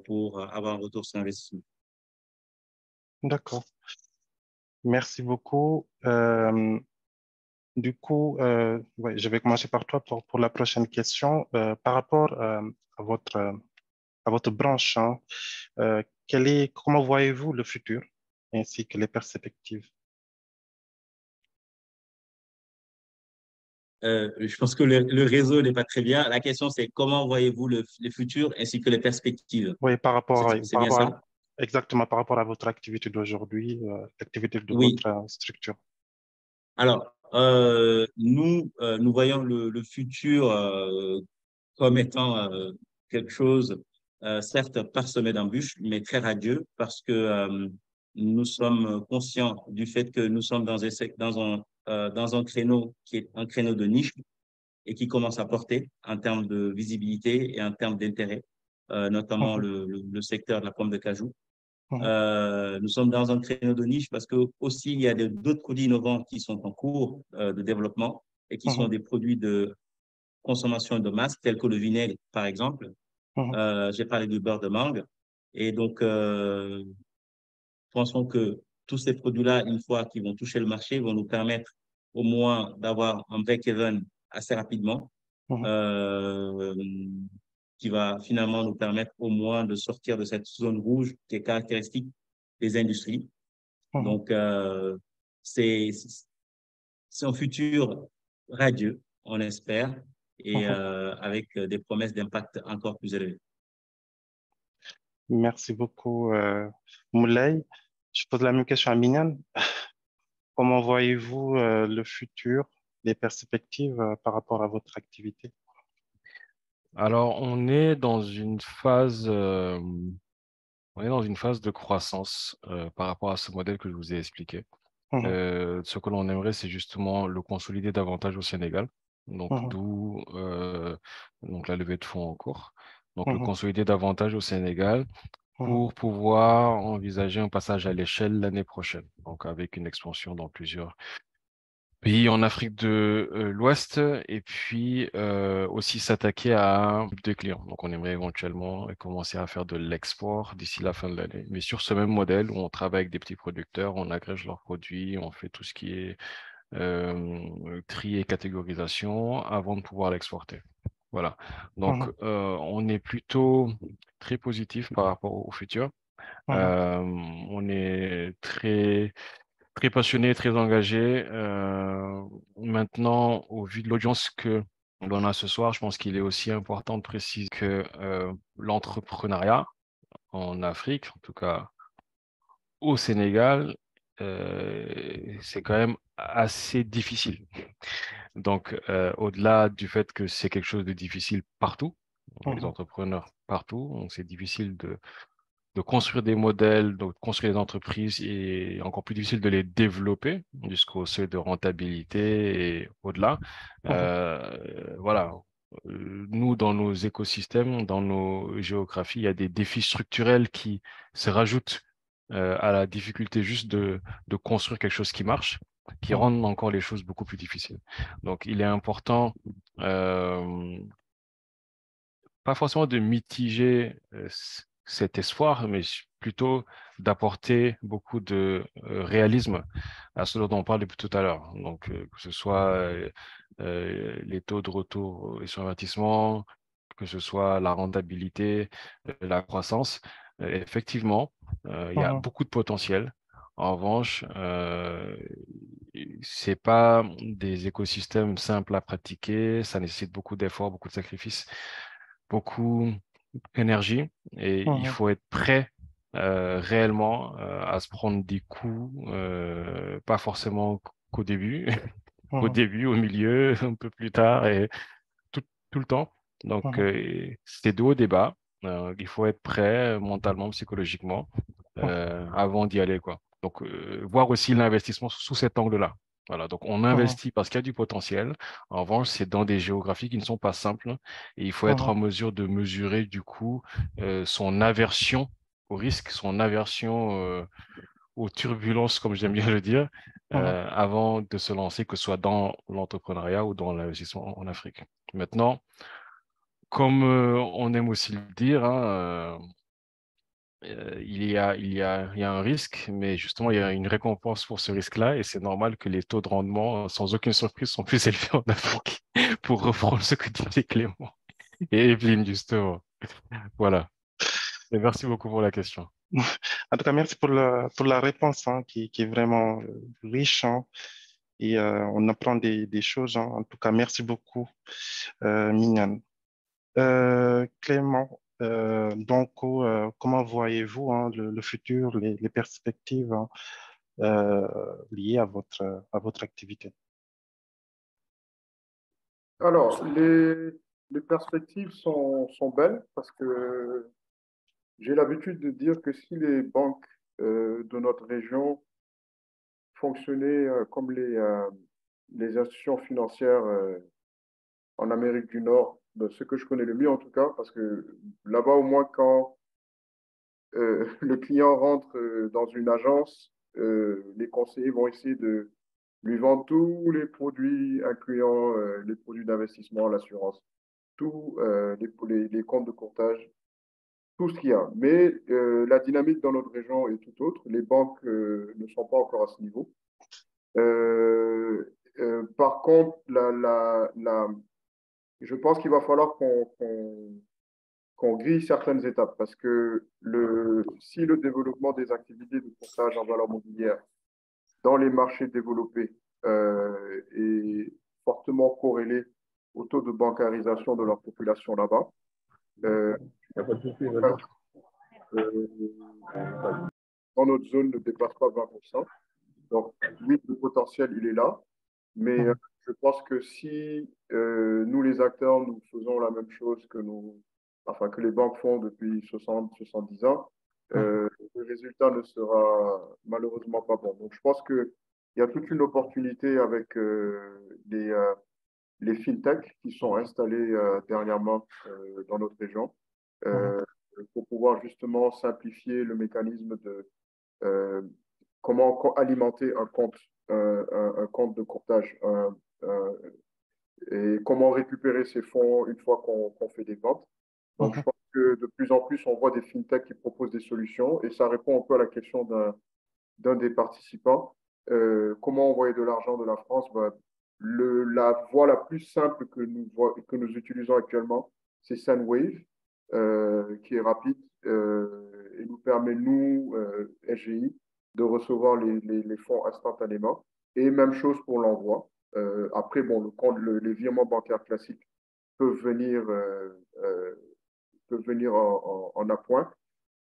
pour avoir un retour sur investissement. D'accord. Merci beaucoup. Du coup, ouais, je vais commencer par toi pour la prochaine question. Par rapport à votre branche, hein, comment voyez-vous le futur ainsi que les perspectives? Je pense que le réseau n'est pas très bien. La question, c'est comment voyez-vous le futur ainsi que les perspectives? Oui, C'est bien ça? exactement par rapport à votre activité d'aujourd'hui, l'activité de Oui. votre structure. Alors, nous voyons le futur comme étant quelque chose, certes parsemé d'embûches, mais très radieux parce que nous sommes conscients du fait que nous sommes dans un créneau qui est un créneau de niche et qui commence à porter en termes de visibilité et en termes d'intérêt, notamment Mhm, le secteur de la pomme de cajou. mhm, Nous sommes dans un créneau de niche parce que aussi il y a d'autres produits innovants qui sont en cours de développement et qui sont mhm, des produits de consommation de masse, tels que le vinaigre, par exemple. mhm, J'ai parlé du beurre de mangue. Et donc, pensons que tous ces produits-là, une fois qu'ils vont toucher le marché, vont nous permettre au moins d'avoir un break-even assez rapidement, mhm, euh, qui va finalement nous permettre au moins de sortir de cette zone rouge qui est caractéristique des industries. mhm, Donc, c'est, c'est un futur radieux, on espère, et mhm. avec des promesses d'impact encore plus élevées. Merci beaucoup, Moulay. Je pose la même question à Minan. Comment voyez-vous le futur, les perspectives par rapport à votre activité? Alors, on est dans une phase de croissance par rapport à ce modèle que je vous ai expliqué. Mhm, Ce que l'on aimerait, c'est justement le consolider davantage au Sénégal. Donc, mhm, donc la levée de fonds en cours. Donc, le mhm, consolider davantage au Sénégal mhm, pour pouvoir envisager un passage à l'échelle l'année prochaine. Donc, avec une expansion dans plusieurs pays en Afrique de l'Ouest et puis aussi s'attaquer à un type de clients. Donc, on aimerait éventuellement commencer à faire de l'export d'ici la fin de l'année. Mais sur ce même modèle où on travaille avec des petits producteurs, on agrège leurs produits, on fait tout ce qui est tri et catégorisation avant de pouvoir l'exporter. Voilà. Donc, mhm, on est plutôt très positif par rapport au futur. mhm, On est très passionné, très engagé. Maintenant, au vu de l'audience que l'on a ce soir, je pense qu'il est aussi important de préciser que l'entrepreneuriat en Afrique, en tout cas au Sénégal, c'est quand même assez difficile. Donc, au-delà du fait que c'est quelque chose de difficile partout, les mhm, entrepreneurs partout, donc c'est difficile de construire des modèles, de construire des entreprises et encore plus difficile de les développer jusqu'au seuil de rentabilité et au-delà. mhm. Voilà, nous, dans nos écosystèmes, dans nos géographies, il y a des défis structurels qui se rajoutent à la difficulté juste de construire quelque chose qui marche, qui rendent encore les choses beaucoup plus difficiles. Donc, il est important, pas forcément de mitiger cet espoir, mais plutôt d'apporter beaucoup de réalisme à ce dont on parlait tout à l'heure. Donc, que ce soit les taux de retour sur investissement, que ce soit la rentabilité, la croissance. Effectivement, il y a beaucoup de potentiel. En revanche, c'est pas des écosystèmes simples à pratiquer. Ça nécessite beaucoup d'efforts, beaucoup de sacrifices, beaucoup d'énergie, et il faut être prêt réellement à se prendre des coups, pas forcément qu'au début, au début, au milieu, un peu plus tard et tout, tout le temps. Donc, c'est de haut débat. Il faut être prêt mentalement, psychologiquement, avant d'y aller, quoi. Donc, voir aussi l'investissement sous cet angle-là. Voilà, donc on investit parce qu'il y a du potentiel. En revanche, c'est dans des géographies qui ne sont pas simples et il faut être en mesure de mesurer du coup son aversion au risque, son aversion aux turbulences, comme j'aime bien le dire, avant de se lancer, que ce soit dans l'entrepreneuriat ou dans l'investissement en Afrique. Maintenant, comme on aime aussi le dire, hein, il y a un risque, mais justement, il y a une récompense pour ce risque-là, et c'est normal que les taux de rendement, sans aucune surprise, sont plus élevés en Afrique, pour reprendre ce que disait Clément et Evelyne, justement. Voilà. Et merci beaucoup pour la question. En tout cas, merci pour la réponse hein, qui est vraiment riche hein, et on apprend des choses. Hein. En tout cas, merci beaucoup, Mignane. Clément, donc, comment voyez-vous hein, le futur, les perspectives hein, liées à votre activité? Alors, les perspectives sont belles parce que j'ai l'habitude de dire que si les banques de notre région fonctionnaient comme les institutions financières en Amérique du Nord, de ce que je connais le mieux en tout cas, parce que là-bas au moins quand le client rentre dans une agence, les conseillers vont essayer de lui vendre tous les produits, incluant les produits d'investissement, l'assurance, tous les comptes de courtage, tout ce qu'il y a. Mais la dynamique dans notre région est tout autre. Les banques ne sont pas encore à ce niveau. Par contre, je pense qu'il va falloir qu'on grille certaines étapes parce que si le développement des activités de courtage en valeur mobilière dans les marchés développés est fortement corrélé au taux de bancarisation de leur population là-bas, euh, dans notre zone ne dépasse pas 20%. Donc, oui, le potentiel, il est là. Mais je pense que si nous, les acteurs, nous faisons la même chose que les banques font depuis 70 ans, le résultat ne sera malheureusement pas bon. Donc, je pense qu'il y a toute une opportunité avec les fintechs qui sont installés dernièrement dans notre région pour pouvoir justement simplifier le mécanisme de euh, comment alimenter un compte de courtage et comment récupérer ces fonds une fois qu'on fait des ventes. Donc, je pense que de plus en plus, on voit des fintechs qui proposent des solutions et ça répond un peu à la question d'un des participants. Comment envoyer de l'argent de la France? Ben, la voie la plus simple que nous utilisons actuellement, c'est Sendwave, qui est rapide et nous permet, nous, SGI, de recevoir les fonds instantanément. Et même chose pour l'envoi. Après, bon, les virements bancaires classiques peuvent venir en appoint.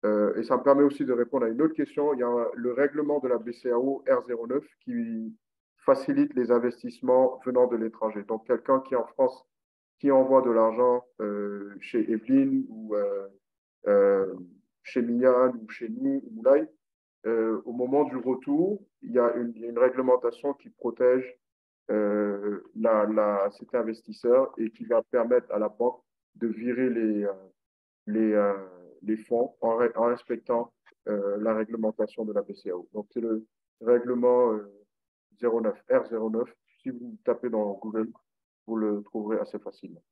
Et ça me permet aussi de répondre à une autre question. Il y a le règlement de la BCAO R09 qui facilite les investissements venant de l'étranger. Donc, quelqu'un qui est en France, qui envoie de l'argent chez Evelyne ou chez Mignane ou chez nous, ou Moulay, au moment du retour, il y a une réglementation qui protège cet investisseur et qui va permettre à la banque de virer les fonds en respectant la réglementation de la BCAO. Donc, c'est le règlement 09, R09. Si vous tapez dans Google, vous le trouverez assez facilement.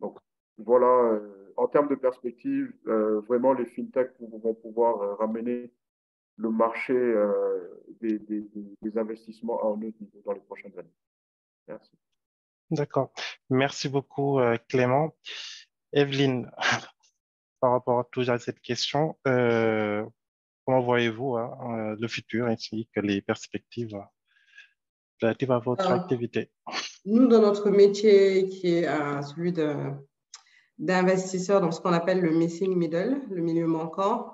Donc, voilà, en termes de perspective, vraiment, les fintechs vont pouvoir ramener le marché des investissements à un autre niveau dans les prochaines années. Merci. D'accord. Merci beaucoup, Clément. Evelyne, par rapport toujours à cette question, comment voyez-vous le futur ainsi que les perspectives relatives à votre activité? Nous, dans notre métier qui est celui d'investisseur dans ce qu'on appelle le missing middle, le milieu manquant,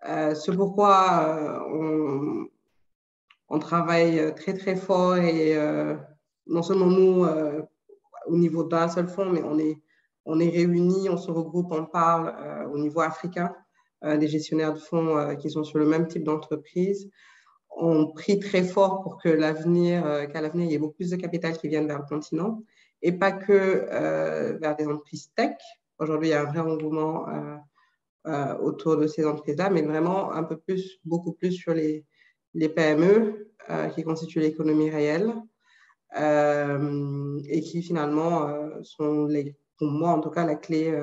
c'est pourquoi on travaille très, très fort et non seulement nous, au niveau d'un seul fonds, mais on est réunis, on se regroupe, on parle au niveau africain, des gestionnaires de fonds qui sont sur le même type d'entreprise. On prie très fort pour que qu'à l'avenir, il y ait beaucoup plus de capital qui vienne vers le continent et pas que vers des entreprises tech. Aujourd'hui, il y a un vrai engouement autour de ces entreprises-là, mais vraiment un peu plus, beaucoup plus sur les PME qui constituent l'économie réelle et qui finalement sont, pour moi en tout cas, la clé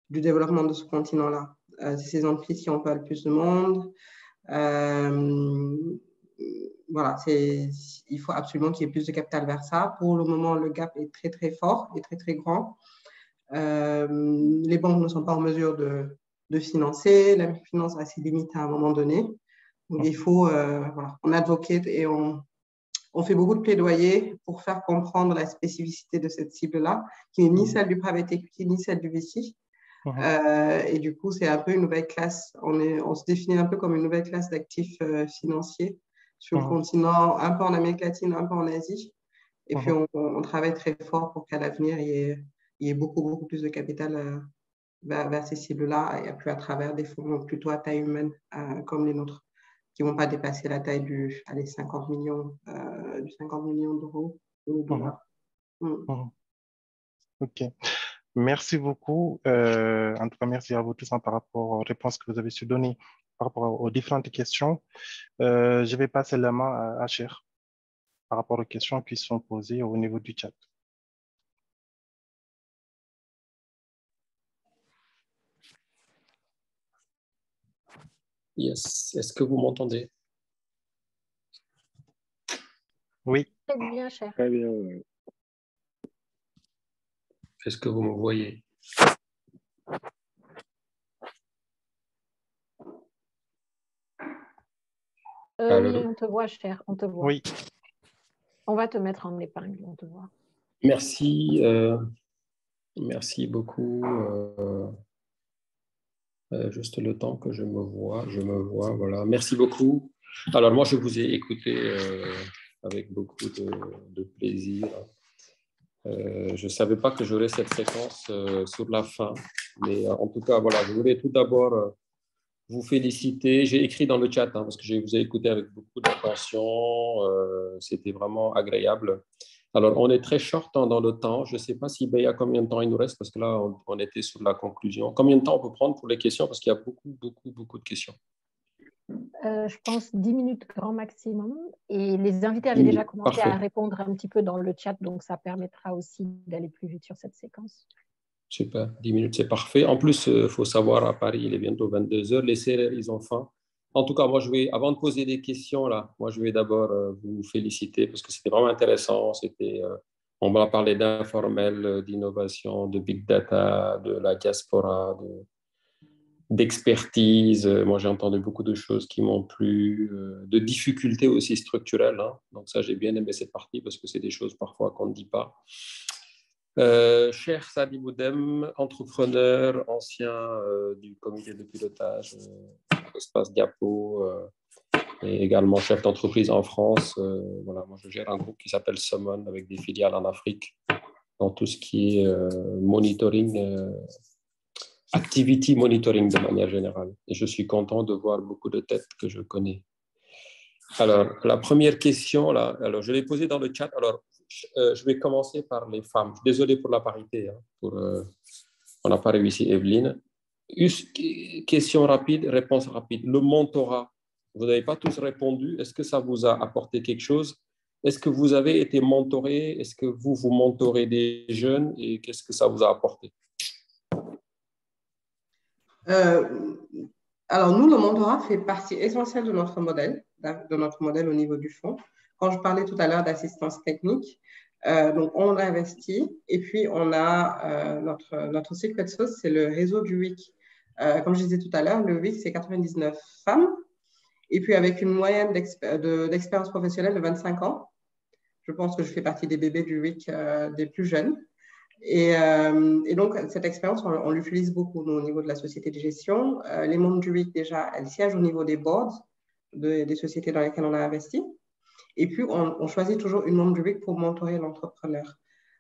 du développement de ce continent-là. C'est ces entreprises qui emploient le plus de monde. Voilà, il faut absolument qu'il y ait plus de capital vers ça. Pour le moment, le gap est très, très fort et très, très grand. Les banques ne sont pas en mesure de financer. La finance a ses limites à un moment donné. Donc, il faut, voilà, on advocate et on fait beaucoup de plaidoyer pour faire comprendre la spécificité de cette cible-là, qui n'est ni celle du private equity, ni celle du VC. Et du coup, c'est un peu une nouvelle classe. On se définit un peu comme une nouvelle classe d'actifs financiers sur le continent, un peu en Amérique latine, un peu en Asie. Et puis, on travaille très fort pour qu'à l'avenir, il y ait beaucoup, beaucoup plus de capital vers ces cibles-là, et puis à travers des fonds plutôt à taille humaine, comme les nôtres, qui ne vont pas dépasser la taille du 50 millions d'euros ou de dollars. OK. Merci beaucoup. En tout cas, merci à vous tous par rapport aux réponses que vous avez su donner par rapport aux différentes questions. Je vais passer la main à Cher par rapport aux questions qui sont posées au niveau du chat. Yes. Est-ce que vous m'entendez? Oui. Très bien, Cher. Très bien. Est-ce que vous me voyez? Oui, on te voit, Cher, on te voit. Oui. On va te mettre en épingle, on te voit. Merci. Merci beaucoup. Juste le temps que je me vois, voilà. Merci beaucoup. Alors, moi, je vous ai écouté avec beaucoup de plaisir. Je ne savais pas que j'aurais cette séquence sur la fin, mais en tout cas, voilà, je voulais tout d'abord vous féliciter. J'ai écrit dans le chat parce que je vous ai écouté avec beaucoup d'attention. C'était vraiment agréable. Alors, on est très short dans le temps. Je ne sais pas si Béa, combien de temps il nous reste, parce que là, on était sur la conclusion. Combien de temps on peut prendre pour les questions, parce qu'il y a beaucoup de questions. Je pense 10 minutes grand maximum. Et les invités avaient déjà commencé à répondre un petit peu dans le chat, donc ça permettra aussi d'aller plus vite sur cette séquence. Super, 10 minutes, c'est parfait. En plus, il faut savoir, à Paris, il est bientôt 22h. Les CRR, ils ont faim. En tout cas, moi, avant de poser des questions, je vais d'abord vous féliciter parce que c'était vraiment intéressant. On m'a parlé d'informel, d'innovation, de big data, de la diaspora, d'expertise. Moi, j'ai entendu beaucoup de choses qui m'ont plu, de difficultés aussi structurelles. Donc ça, j'ai bien aimé cette partie parce que c'est des choses parfois qu'on ne dit pas. Cher Sadi Boudem, entrepreneur, ancien du comité de pilotage Espace Diapo et également chef d'entreprise en France. Voilà, moi, je gère un groupe qui s'appelle Summon avec des filiales en Afrique dans tout ce qui est monitoring, activity monitoring de manière générale. Et je suis content de voir beaucoup de têtes que je connais. Alors, la première question, là, alors, je l'ai posée dans le chat. Alors, je vais commencer par les femmes. Désolé pour la parité. Hein, on n'a pas réussi, Evelyne. Question rapide, réponse rapide. Le mentorat, vous n'avez pas tous répondu. Est-ce que ça vous a apporté quelque chose? Est-ce que vous avez été mentoré? Est-ce que vous mentorez des jeunes? Et qu'est-ce que ça vous a apporté? Alors, nous, le mentorat fait partie essentielle de notre modèle au niveau du fonds. Quand je parlais tout à l'heure d'assistance technique, donc on investit et puis on a notre secret sauce, c'est le réseau du WIC. Comme je disais tout à l'heure, le WIC, c'est 99 femmes et puis avec une moyenne d'expérience professionnelle de 25 ans. Je pense que je fais partie des bébés du WIC des plus jeunes. Et donc, cette expérience, on l'utilise beaucoup nous, au niveau de la société de gestion. Les membres du WIC, déjà, elles siègent au niveau des boards des sociétés dans lesquelles on a investi. Et puis, on choisit toujours une membre du WIC pour mentorer l'entrepreneur.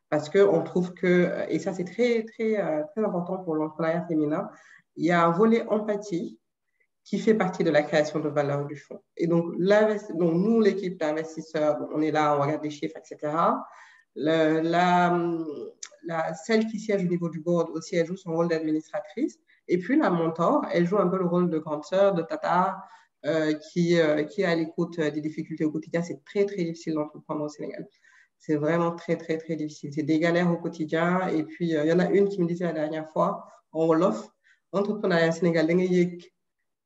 Parce qu'on trouve que, et ça c'est très, très, très important pour l'entrepreneuriat féminin, il y a un volet empathie qui fait partie de la création de valeur du fonds. Et donc nous, l'équipe d'investisseurs, on est là, on regarde les chiffres, etc. Celle qui siège au niveau du board aussi, elle joue son rôle d'administratrice. Et puis la mentor, elle joue un peu le rôle de grande sœur, de tata, qui est à l'écoute des difficultés au quotidien. C'est très, très difficile d'entreprendre au Sénégal. C'est vraiment très, très, très difficile. C'est des galères au quotidien. Et puis, il y en a une qui me disait la dernière fois, en Wolof, entrepreneuriat Sénégal, il y a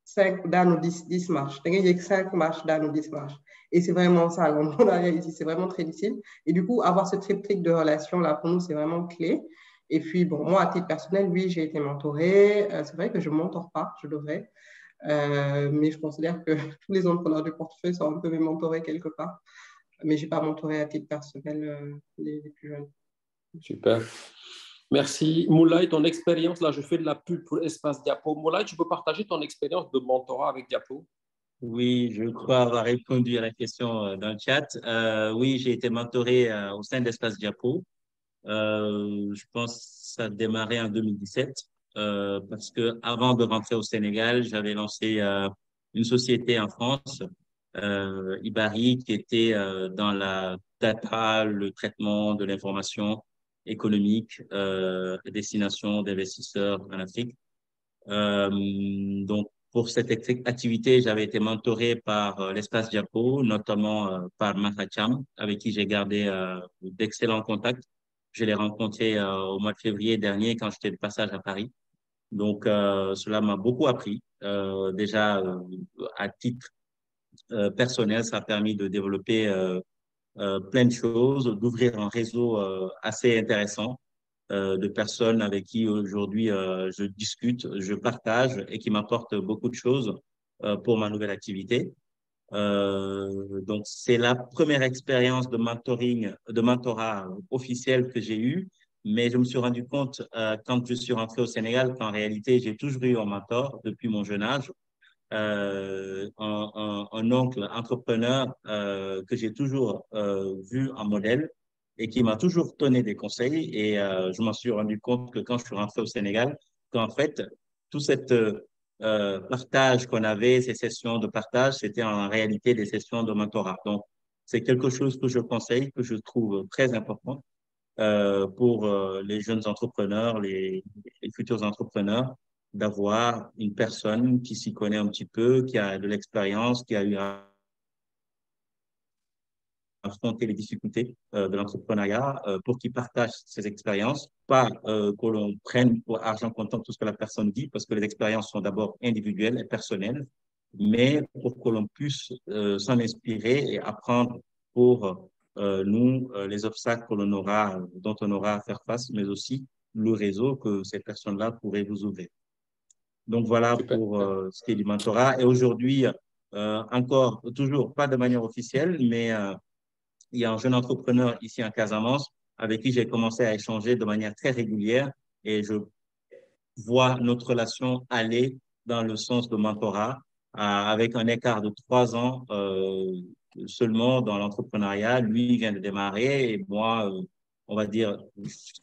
5 dans nos 10 marches. Il y a 5 marches dans nos 10 marches. Et c'est vraiment ça, l'entrepreneuriat ici, c'est vraiment très difficile. Et du coup, avoir ce triptyque de relations, là, pour nous, c'est vraiment clé. Et puis, bon, moi, à titre personnel, oui, j'ai été mentorée. C'est vrai que je ne mentor pas, je devrais. Mais je considère que tous les entrepreneurs du portefeuille sont un peu mentorés quelque part. Mais je n'ai pas mentoré à titre personnel les plus jeunes. Super. Merci. Moulay, ton expérience, là, je fais de la pub pour Espace Diapo. Moulay, tu peux partager ton expérience de mentorat avec Diapo? Oui, je crois avoir répondu à la question dans le chat. Oui, j'ai été mentoré au sein d'Espace Diapo. Je pense que ça a démarré en 2017 parce que avant de rentrer au Sénégal, j'avais lancé une société en France, Ibari, qui était dans la data, le traitement de l'information économique à destination d'investisseurs en Afrique. Donc, pour cette activité, j'avais été mentoré par l'Espace Diapo, notamment par Mahacham, avec qui j'ai gardé d'excellents contacts. Je l'ai rencontré au mois de février dernier quand j'étais de passage à Paris. Donc, cela m'a beaucoup appris. Déjà, à titre personnel, ça a permis de développer plein de choses, d'ouvrir un réseau assez intéressant de personnes avec qui aujourd'hui je discute, je partage et qui m'apportent beaucoup de choses pour ma nouvelle activité. Donc, c'est la première expérience de mentoring, de mentorat officiel que j'ai eue, mais je me suis rendu compte quand je suis rentré au Sénégal qu'en réalité, j'ai toujours eu un mentor depuis mon jeune âge, un oncle entrepreneur que j'ai toujours vu en modèle et qui m'a toujours donné des conseils. Et je m'en suis rendu compte que quand je suis rentré au Sénégal, qu'en fait, tout cet partage qu'on avait, ces sessions de partage, c'était en réalité des sessions de mentorat. Donc, c'est quelque chose que je conseille, que je trouve très important pour les jeunes entrepreneurs, les futurs entrepreneurs, d'avoir une personne qui s'y connaît un petit peu, qui a de l'expérience, qui a eu à affronter les difficultés de l'entrepreneuriat pour qu'ils partagent ses expériences, pas que l'on prenne pour argent comptant tout ce que la personne dit, parce que les expériences sont d'abord individuelles et personnelles, mais pour que l'on puisse s'en inspirer et apprendre pour nous les obstacles que l'on aura, dont on aura à faire face, mais aussi le réseau que ces personnes-là pourraient vous ouvrir. Donc voilà pour ce qui est du mentorat. Et aujourd'hui, encore, toujours pas de manière officielle, mais il y a un jeune entrepreneur ici en Casamance avec qui j'ai commencé à échanger de manière très régulière et je vois notre relation aller dans le sens de mentorat avec un écart de 3 ans seulement dans l'entrepreneuriat. Lui vient de démarrer et moi, on va dire,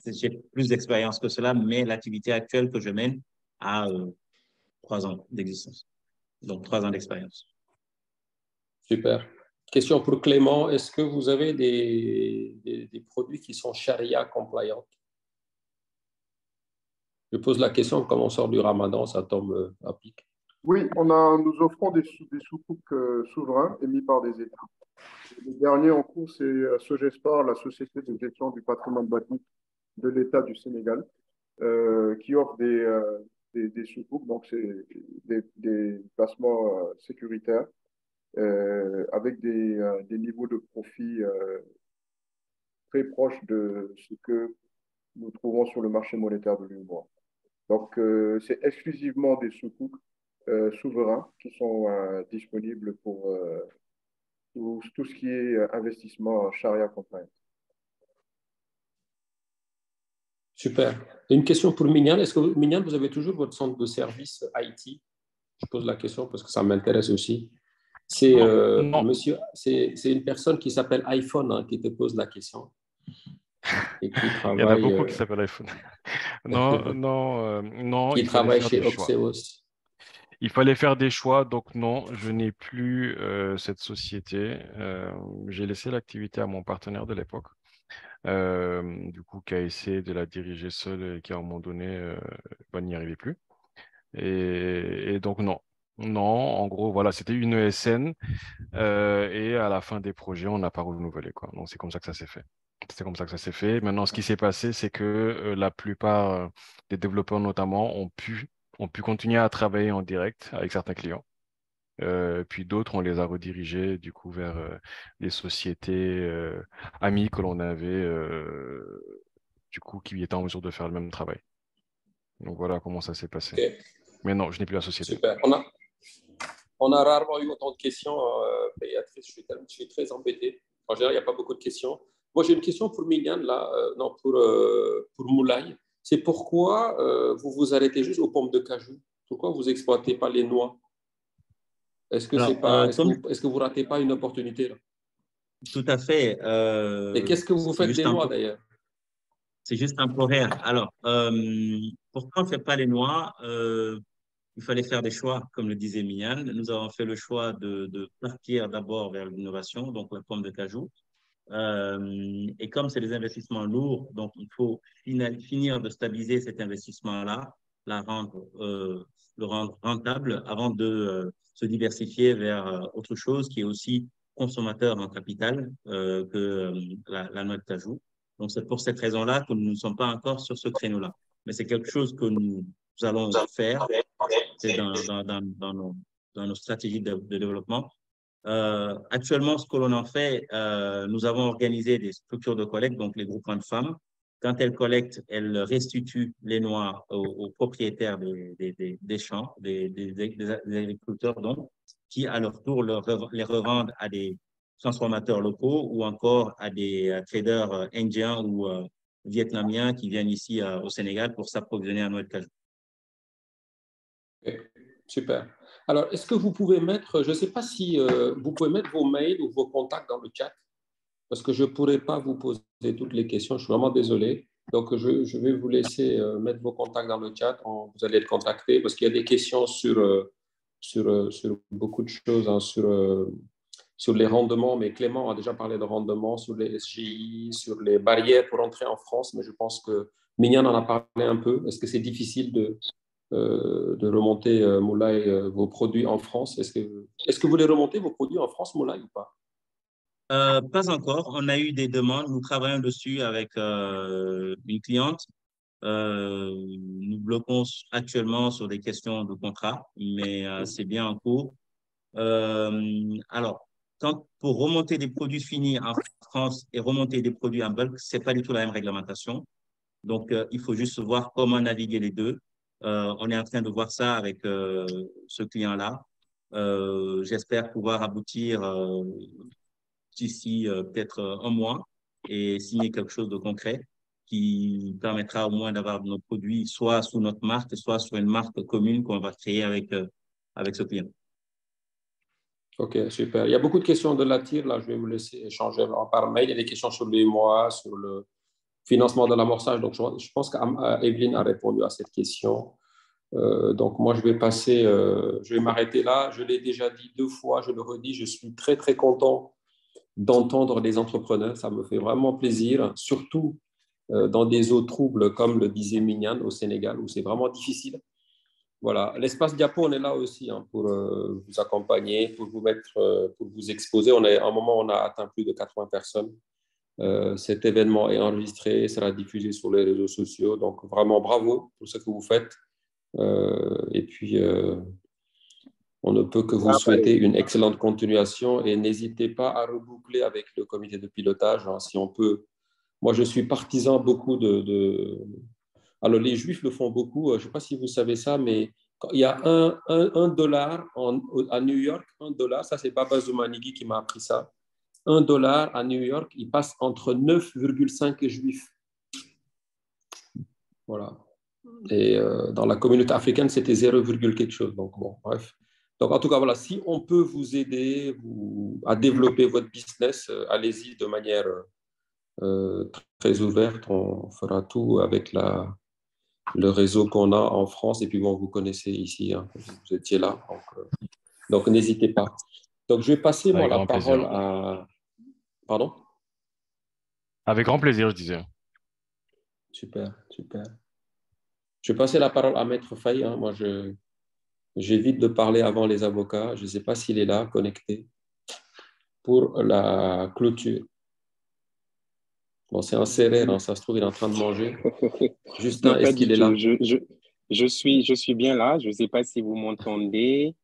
j'ai plus d'expérience que cela, mais l'activité actuelle que je mène a 3 ans d'existence. Donc, 3 ans d'expérience. Super. Question pour Clément. Est-ce que vous avez des produits qui sont charia compliant? Je pose la question, comme on sort du ramadan, ça tombe à pic. Oui, nous offrons des sous-coupes souverains émis par des États. Le dernier en cours, c'est Sogespar, la société de gestion du patrimoine bâti de l'État du Sénégal, qui offre des sous-coupes, donc c'est des placements sécuritaires avec des niveaux de profit très proches de ce que nous trouvons sur le marché monétaire de l'UEMOA. Donc, c'est exclusivement des sous-coupes souverains qui sont disponibles pour tout ce qui est investissement Sharia compliant. Super. Une question pour Mignan. Est-ce que, Mignan, vous avez toujours votre centre de service IT? Je pose la question parce que ça m'intéresse aussi. C'est monsieur, c'est une personne qui s'appelle iPhone hein, qui te pose la question. Et qui travaille, il y en a beaucoup qui s'appellent iPhone. Non. Qui travaille chez Oxeos. Il fallait faire des choix, donc non, je n'ai plus cette société. J'ai laissé l'activité à mon partenaire de l'époque, du coup, qui a essayé de la diriger seul et qui, à un moment donné, n'y arrivait plus. Et donc, non, en gros, voilà, c'était une ESN et à la fin des projets, on n'a pas renouvelé, quoi. Donc, c'est comme ça que ça s'est fait. C'est comme ça que ça s'est fait. Maintenant, ce qui s'est passé, c'est que la plupart des développeurs, notamment, ont pu continuer à travailler en direct avec certains clients. Puis d'autres, on les a redirigés du coup vers les sociétés amies que l'on avait, du coup, qui étaient en mesure de faire le même travail. Donc voilà comment ça s'est passé. Okay. Mais non, je n'ai plus la société. Super. On a rarement eu autant de questions, Béatrice. Je suis très embêté. En général, il n'y a pas beaucoup de questions. Moi, j'ai une question pour Mignan, là, pour Moulay. C'est pourquoi vous vous arrêtez juste aux pommes de cajou? Pourquoi vous n'exploitez pas les noix? Est-ce que vous ne ratez pas une opportunité là? Tout à fait. Et qu'est-ce que vous faites des noix d'ailleurs? C'est juste temporaire. Alors, pourquoi on ne fait pas les noix? Il fallait faire des choix, comme le disait Mignan. Nous avons fait le choix de partir d'abord vers l'innovation, donc la pomme de cajou. Et comme c'est des investissements lourds, donc il faut finir de stabiliser cet investissement-là, le rendre rentable avant de se diversifier vers autre chose qui est aussi consommateur en capital que la noix de cajou. Donc c'est pour cette raison-là que nous ne sommes pas encore sur ce créneau-là. Mais c'est quelque chose que nous allons faire, c'est dans nos stratégies de développement. Actuellement, ce que l'on en fait, nous avons organisé des structures de collecte, donc les groupements de femmes. Quand elles collectent, elles restituent les noix aux propriétaires des champs, des agriculteurs, donc, qui à leur tour les revendent à des transformateurs locaux ou encore à des traders indiens ou vietnamiens qui viennent ici au Sénégal pour s'approvisionner en noix de cajou. Okay. Super. Alors, est-ce que vous pouvez mettre, je ne sais pas si vous pouvez mettre vos mails ou vos contacts dans le chat, parce que je ne pourrai pas vous poser toutes les questions, je suis vraiment désolé. Donc, je vais vous laisser mettre vos contacts dans le chat, vous allez être contactés, parce qu'il y a des questions sur beaucoup de choses, hein, sur les rendements, mais Clément a déjà parlé de rendements, sur les SGI, sur les barrières pour entrer en France, mais je pense que Mignan en a parlé un peu. Est-ce que c'est difficile de remonter, Moulay, vos produits en France? Est-ce que vous les remontez, vos produits en France, Moulay, ou pas? Pas encore. On a eu des demandes. Nous travaillons dessus avec une cliente. Nous bloquons actuellement sur des questions de contrat, mais c'est bien en cours. Alors, pour remonter des produits finis en France et remonter des produits en bulk, ce n'est pas du tout la même réglementation. Donc, il faut juste voir comment naviguer les deux. On est en train de voir ça avec ce client-là. J'espère pouvoir aboutir d'ici peut-être un mois et signer quelque chose de concret qui permettra au moins d'avoir nos produits soit sous notre marque, soit sur une marque commune qu'on va créer avec ce client. Ok, super. Il y a beaucoup de questions de la tire. Là, je vais vous laisser échanger par mail. Il y a des questions sur les mois, sur le financement de l'amorçage. Donc, je pense qu'Evelyne a répondu à cette question. Donc, moi, je vais m'arrêter là. Je l'ai déjà dit 2 fois, je le redis, je suis très, très content d'entendre les entrepreneurs. Ça me fait vraiment plaisir, surtout dans des eaux troubles, comme le disait Mignane au Sénégal, où c'est vraiment difficile. Voilà, l'espace diapo, on est là aussi pour vous accompagner, pour vous mettre, pour vous exposer. À un moment, on a atteint plus de 80 personnes. Cet événement est enregistré, sera diffusé sur les réseaux sociaux. Donc, vraiment, bravo pour ce que vous faites. Et puis, on ne peut que vous souhaiter une excellente continuation et n'hésitez pas à reboucler avec le comité de pilotage, hein, si on peut. Moi, je suis partisan beaucoup Alors, les Juifs le font beaucoup. Je ne sais pas si vous savez ça, mais il y a un dollar à New York, $1, ça c'est Baba Zoumanigi qui m'a appris ça. $1 à New York, il passe entre 9,5 Juifs. Voilà. Et dans la communauté africaine, c'était 0, quelque chose. Donc, bon, bref. Donc, en tout cas, voilà, si on peut vous aider à développer votre business, allez-y de manière très ouverte. On fera tout avec le réseau qu'on a en France. Et puis, bon, vous connaissez ici, hein, vous étiez là. Donc n'hésitez pas. Donc, je vais passer, moi, la parole à... Pardon? Avec grand plaisir, je disais. Super, super. Je vais passer la parole à Maître Faye. Hein. Moi, j'évite de parler avant les avocats. Je ne sais pas s'il est là, connecté, pour la clôture. Bon, c'est un serrère, hein, ça se trouve, il est en train de manger. Justin, est-ce qu'il est là? Je suis bien là. Je ne sais pas si vous m'entendez.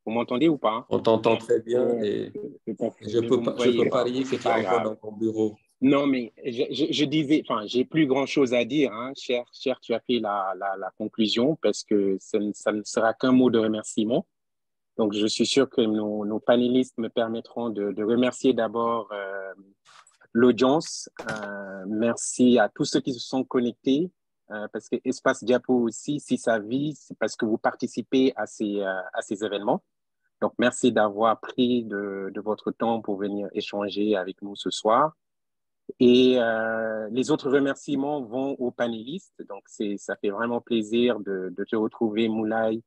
Vous m'entendez ou pas? On t'entend très bien et je peux parier que tu es encore dans ton bureau. Non, mais je disais, enfin, j'ai plus grand-chose à dire. Hein. Cher, tu as fait la conclusion parce que ça ne sera qu'un mot de remerciement. Donc, je suis sûr que nos panélistes me permettront de remercier d'abord l'audience. Merci à tous ceux qui se sont connectés parce que Espace Diapo aussi, si ça vit, c'est parce que vous participez à ces événements. Donc, merci d'avoir pris de votre temps pour venir échanger avec nous ce soir. Et les autres remerciements vont aux panélistes. Donc, ça fait vraiment plaisir de te retrouver, Moulay,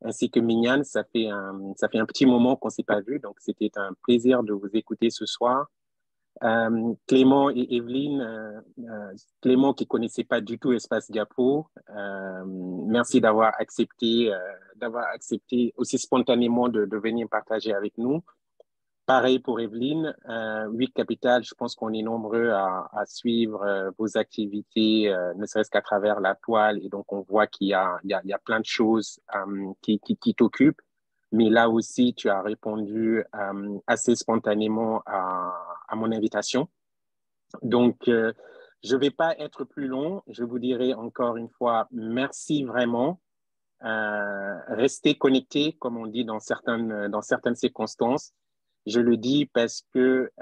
ainsi que Mignane. Ça fait un petit moment qu'on ne s'est pas vu. Donc, c'était un plaisir de vous écouter ce soir. Clément et Evelyne, Clément qui ne connaissait pas du tout Espace Diapo, merci d'avoir accepté aussi spontanément de venir partager avec nous. Pareil pour Evelyne, 8 Capital, je pense qu'on est nombreux à suivre vos activités, ne serait-ce qu'à travers la toile, et donc on voit qu'il y a plein de choses qui t'occupent. Mais là aussi, tu as répondu assez spontanément à mon invitation. Donc, je ne vais pas être plus long. Je vous dirai encore une fois, merci vraiment. Restez connectés, comme on dit dans certaines circonstances. Je le dis parce que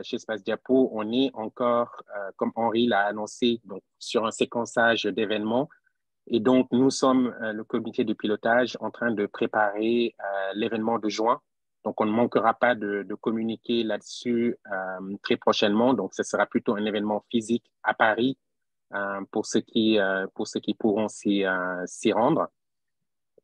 chez Espace Diapo, on est encore, comme Henri l'a annoncé, donc, sur un séquençage d'événements. Et donc, nous sommes le comité de pilotage en train de préparer l'événement de juin. Donc, on ne manquera pas de communiquer là-dessus très prochainement. Donc, ce sera plutôt un événement physique à Paris pour ceux qui pourront s'y rendre.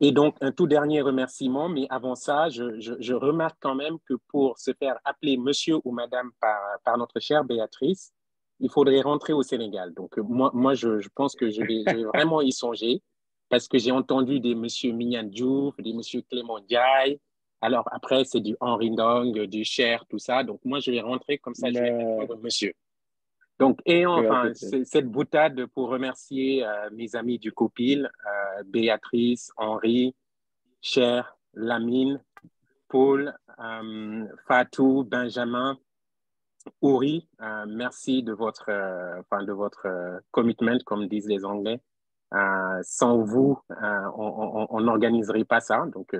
Et donc, un tout dernier remerciement, mais avant ça, je remarque quand même que pour se faire appeler monsieur ou madame par notre chère Béatrice, il faudrait rentrer au Sénégal. Donc, moi je pense que je vais vraiment y songer parce que j'ai entendu des monsieur Mignane Diouf, des monsieur Clément Diaye. Alors, après, c'est du Henri Ndong, du Cher, tout ça. Donc, moi, je vais rentrer comme ça, je vais répondre monsieur. Donc, et enfin, cette boutade pour remercier mes amis du COPIL, Béatrice, Henri, Cher, Lamine, Paul, Fatou, Benjamin, Ouri, merci de votre commitment, comme disent les Anglais. Sans vous, on n'organiserait pas ça. Donc,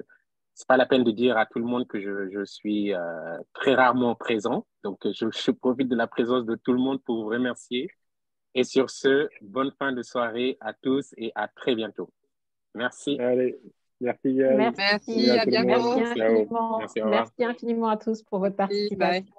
c'est pas la peine de dire à tout le monde que je suis très rarement présent. Donc, je profite de la présence de tout le monde pour vous remercier. Et sur ce, bonne fin de soirée à tous et à très bientôt. Merci. Allez, merci Yann. Merci, à bientôt. Merci infiniment. Merci, merci infiniment à tous pour votre participation.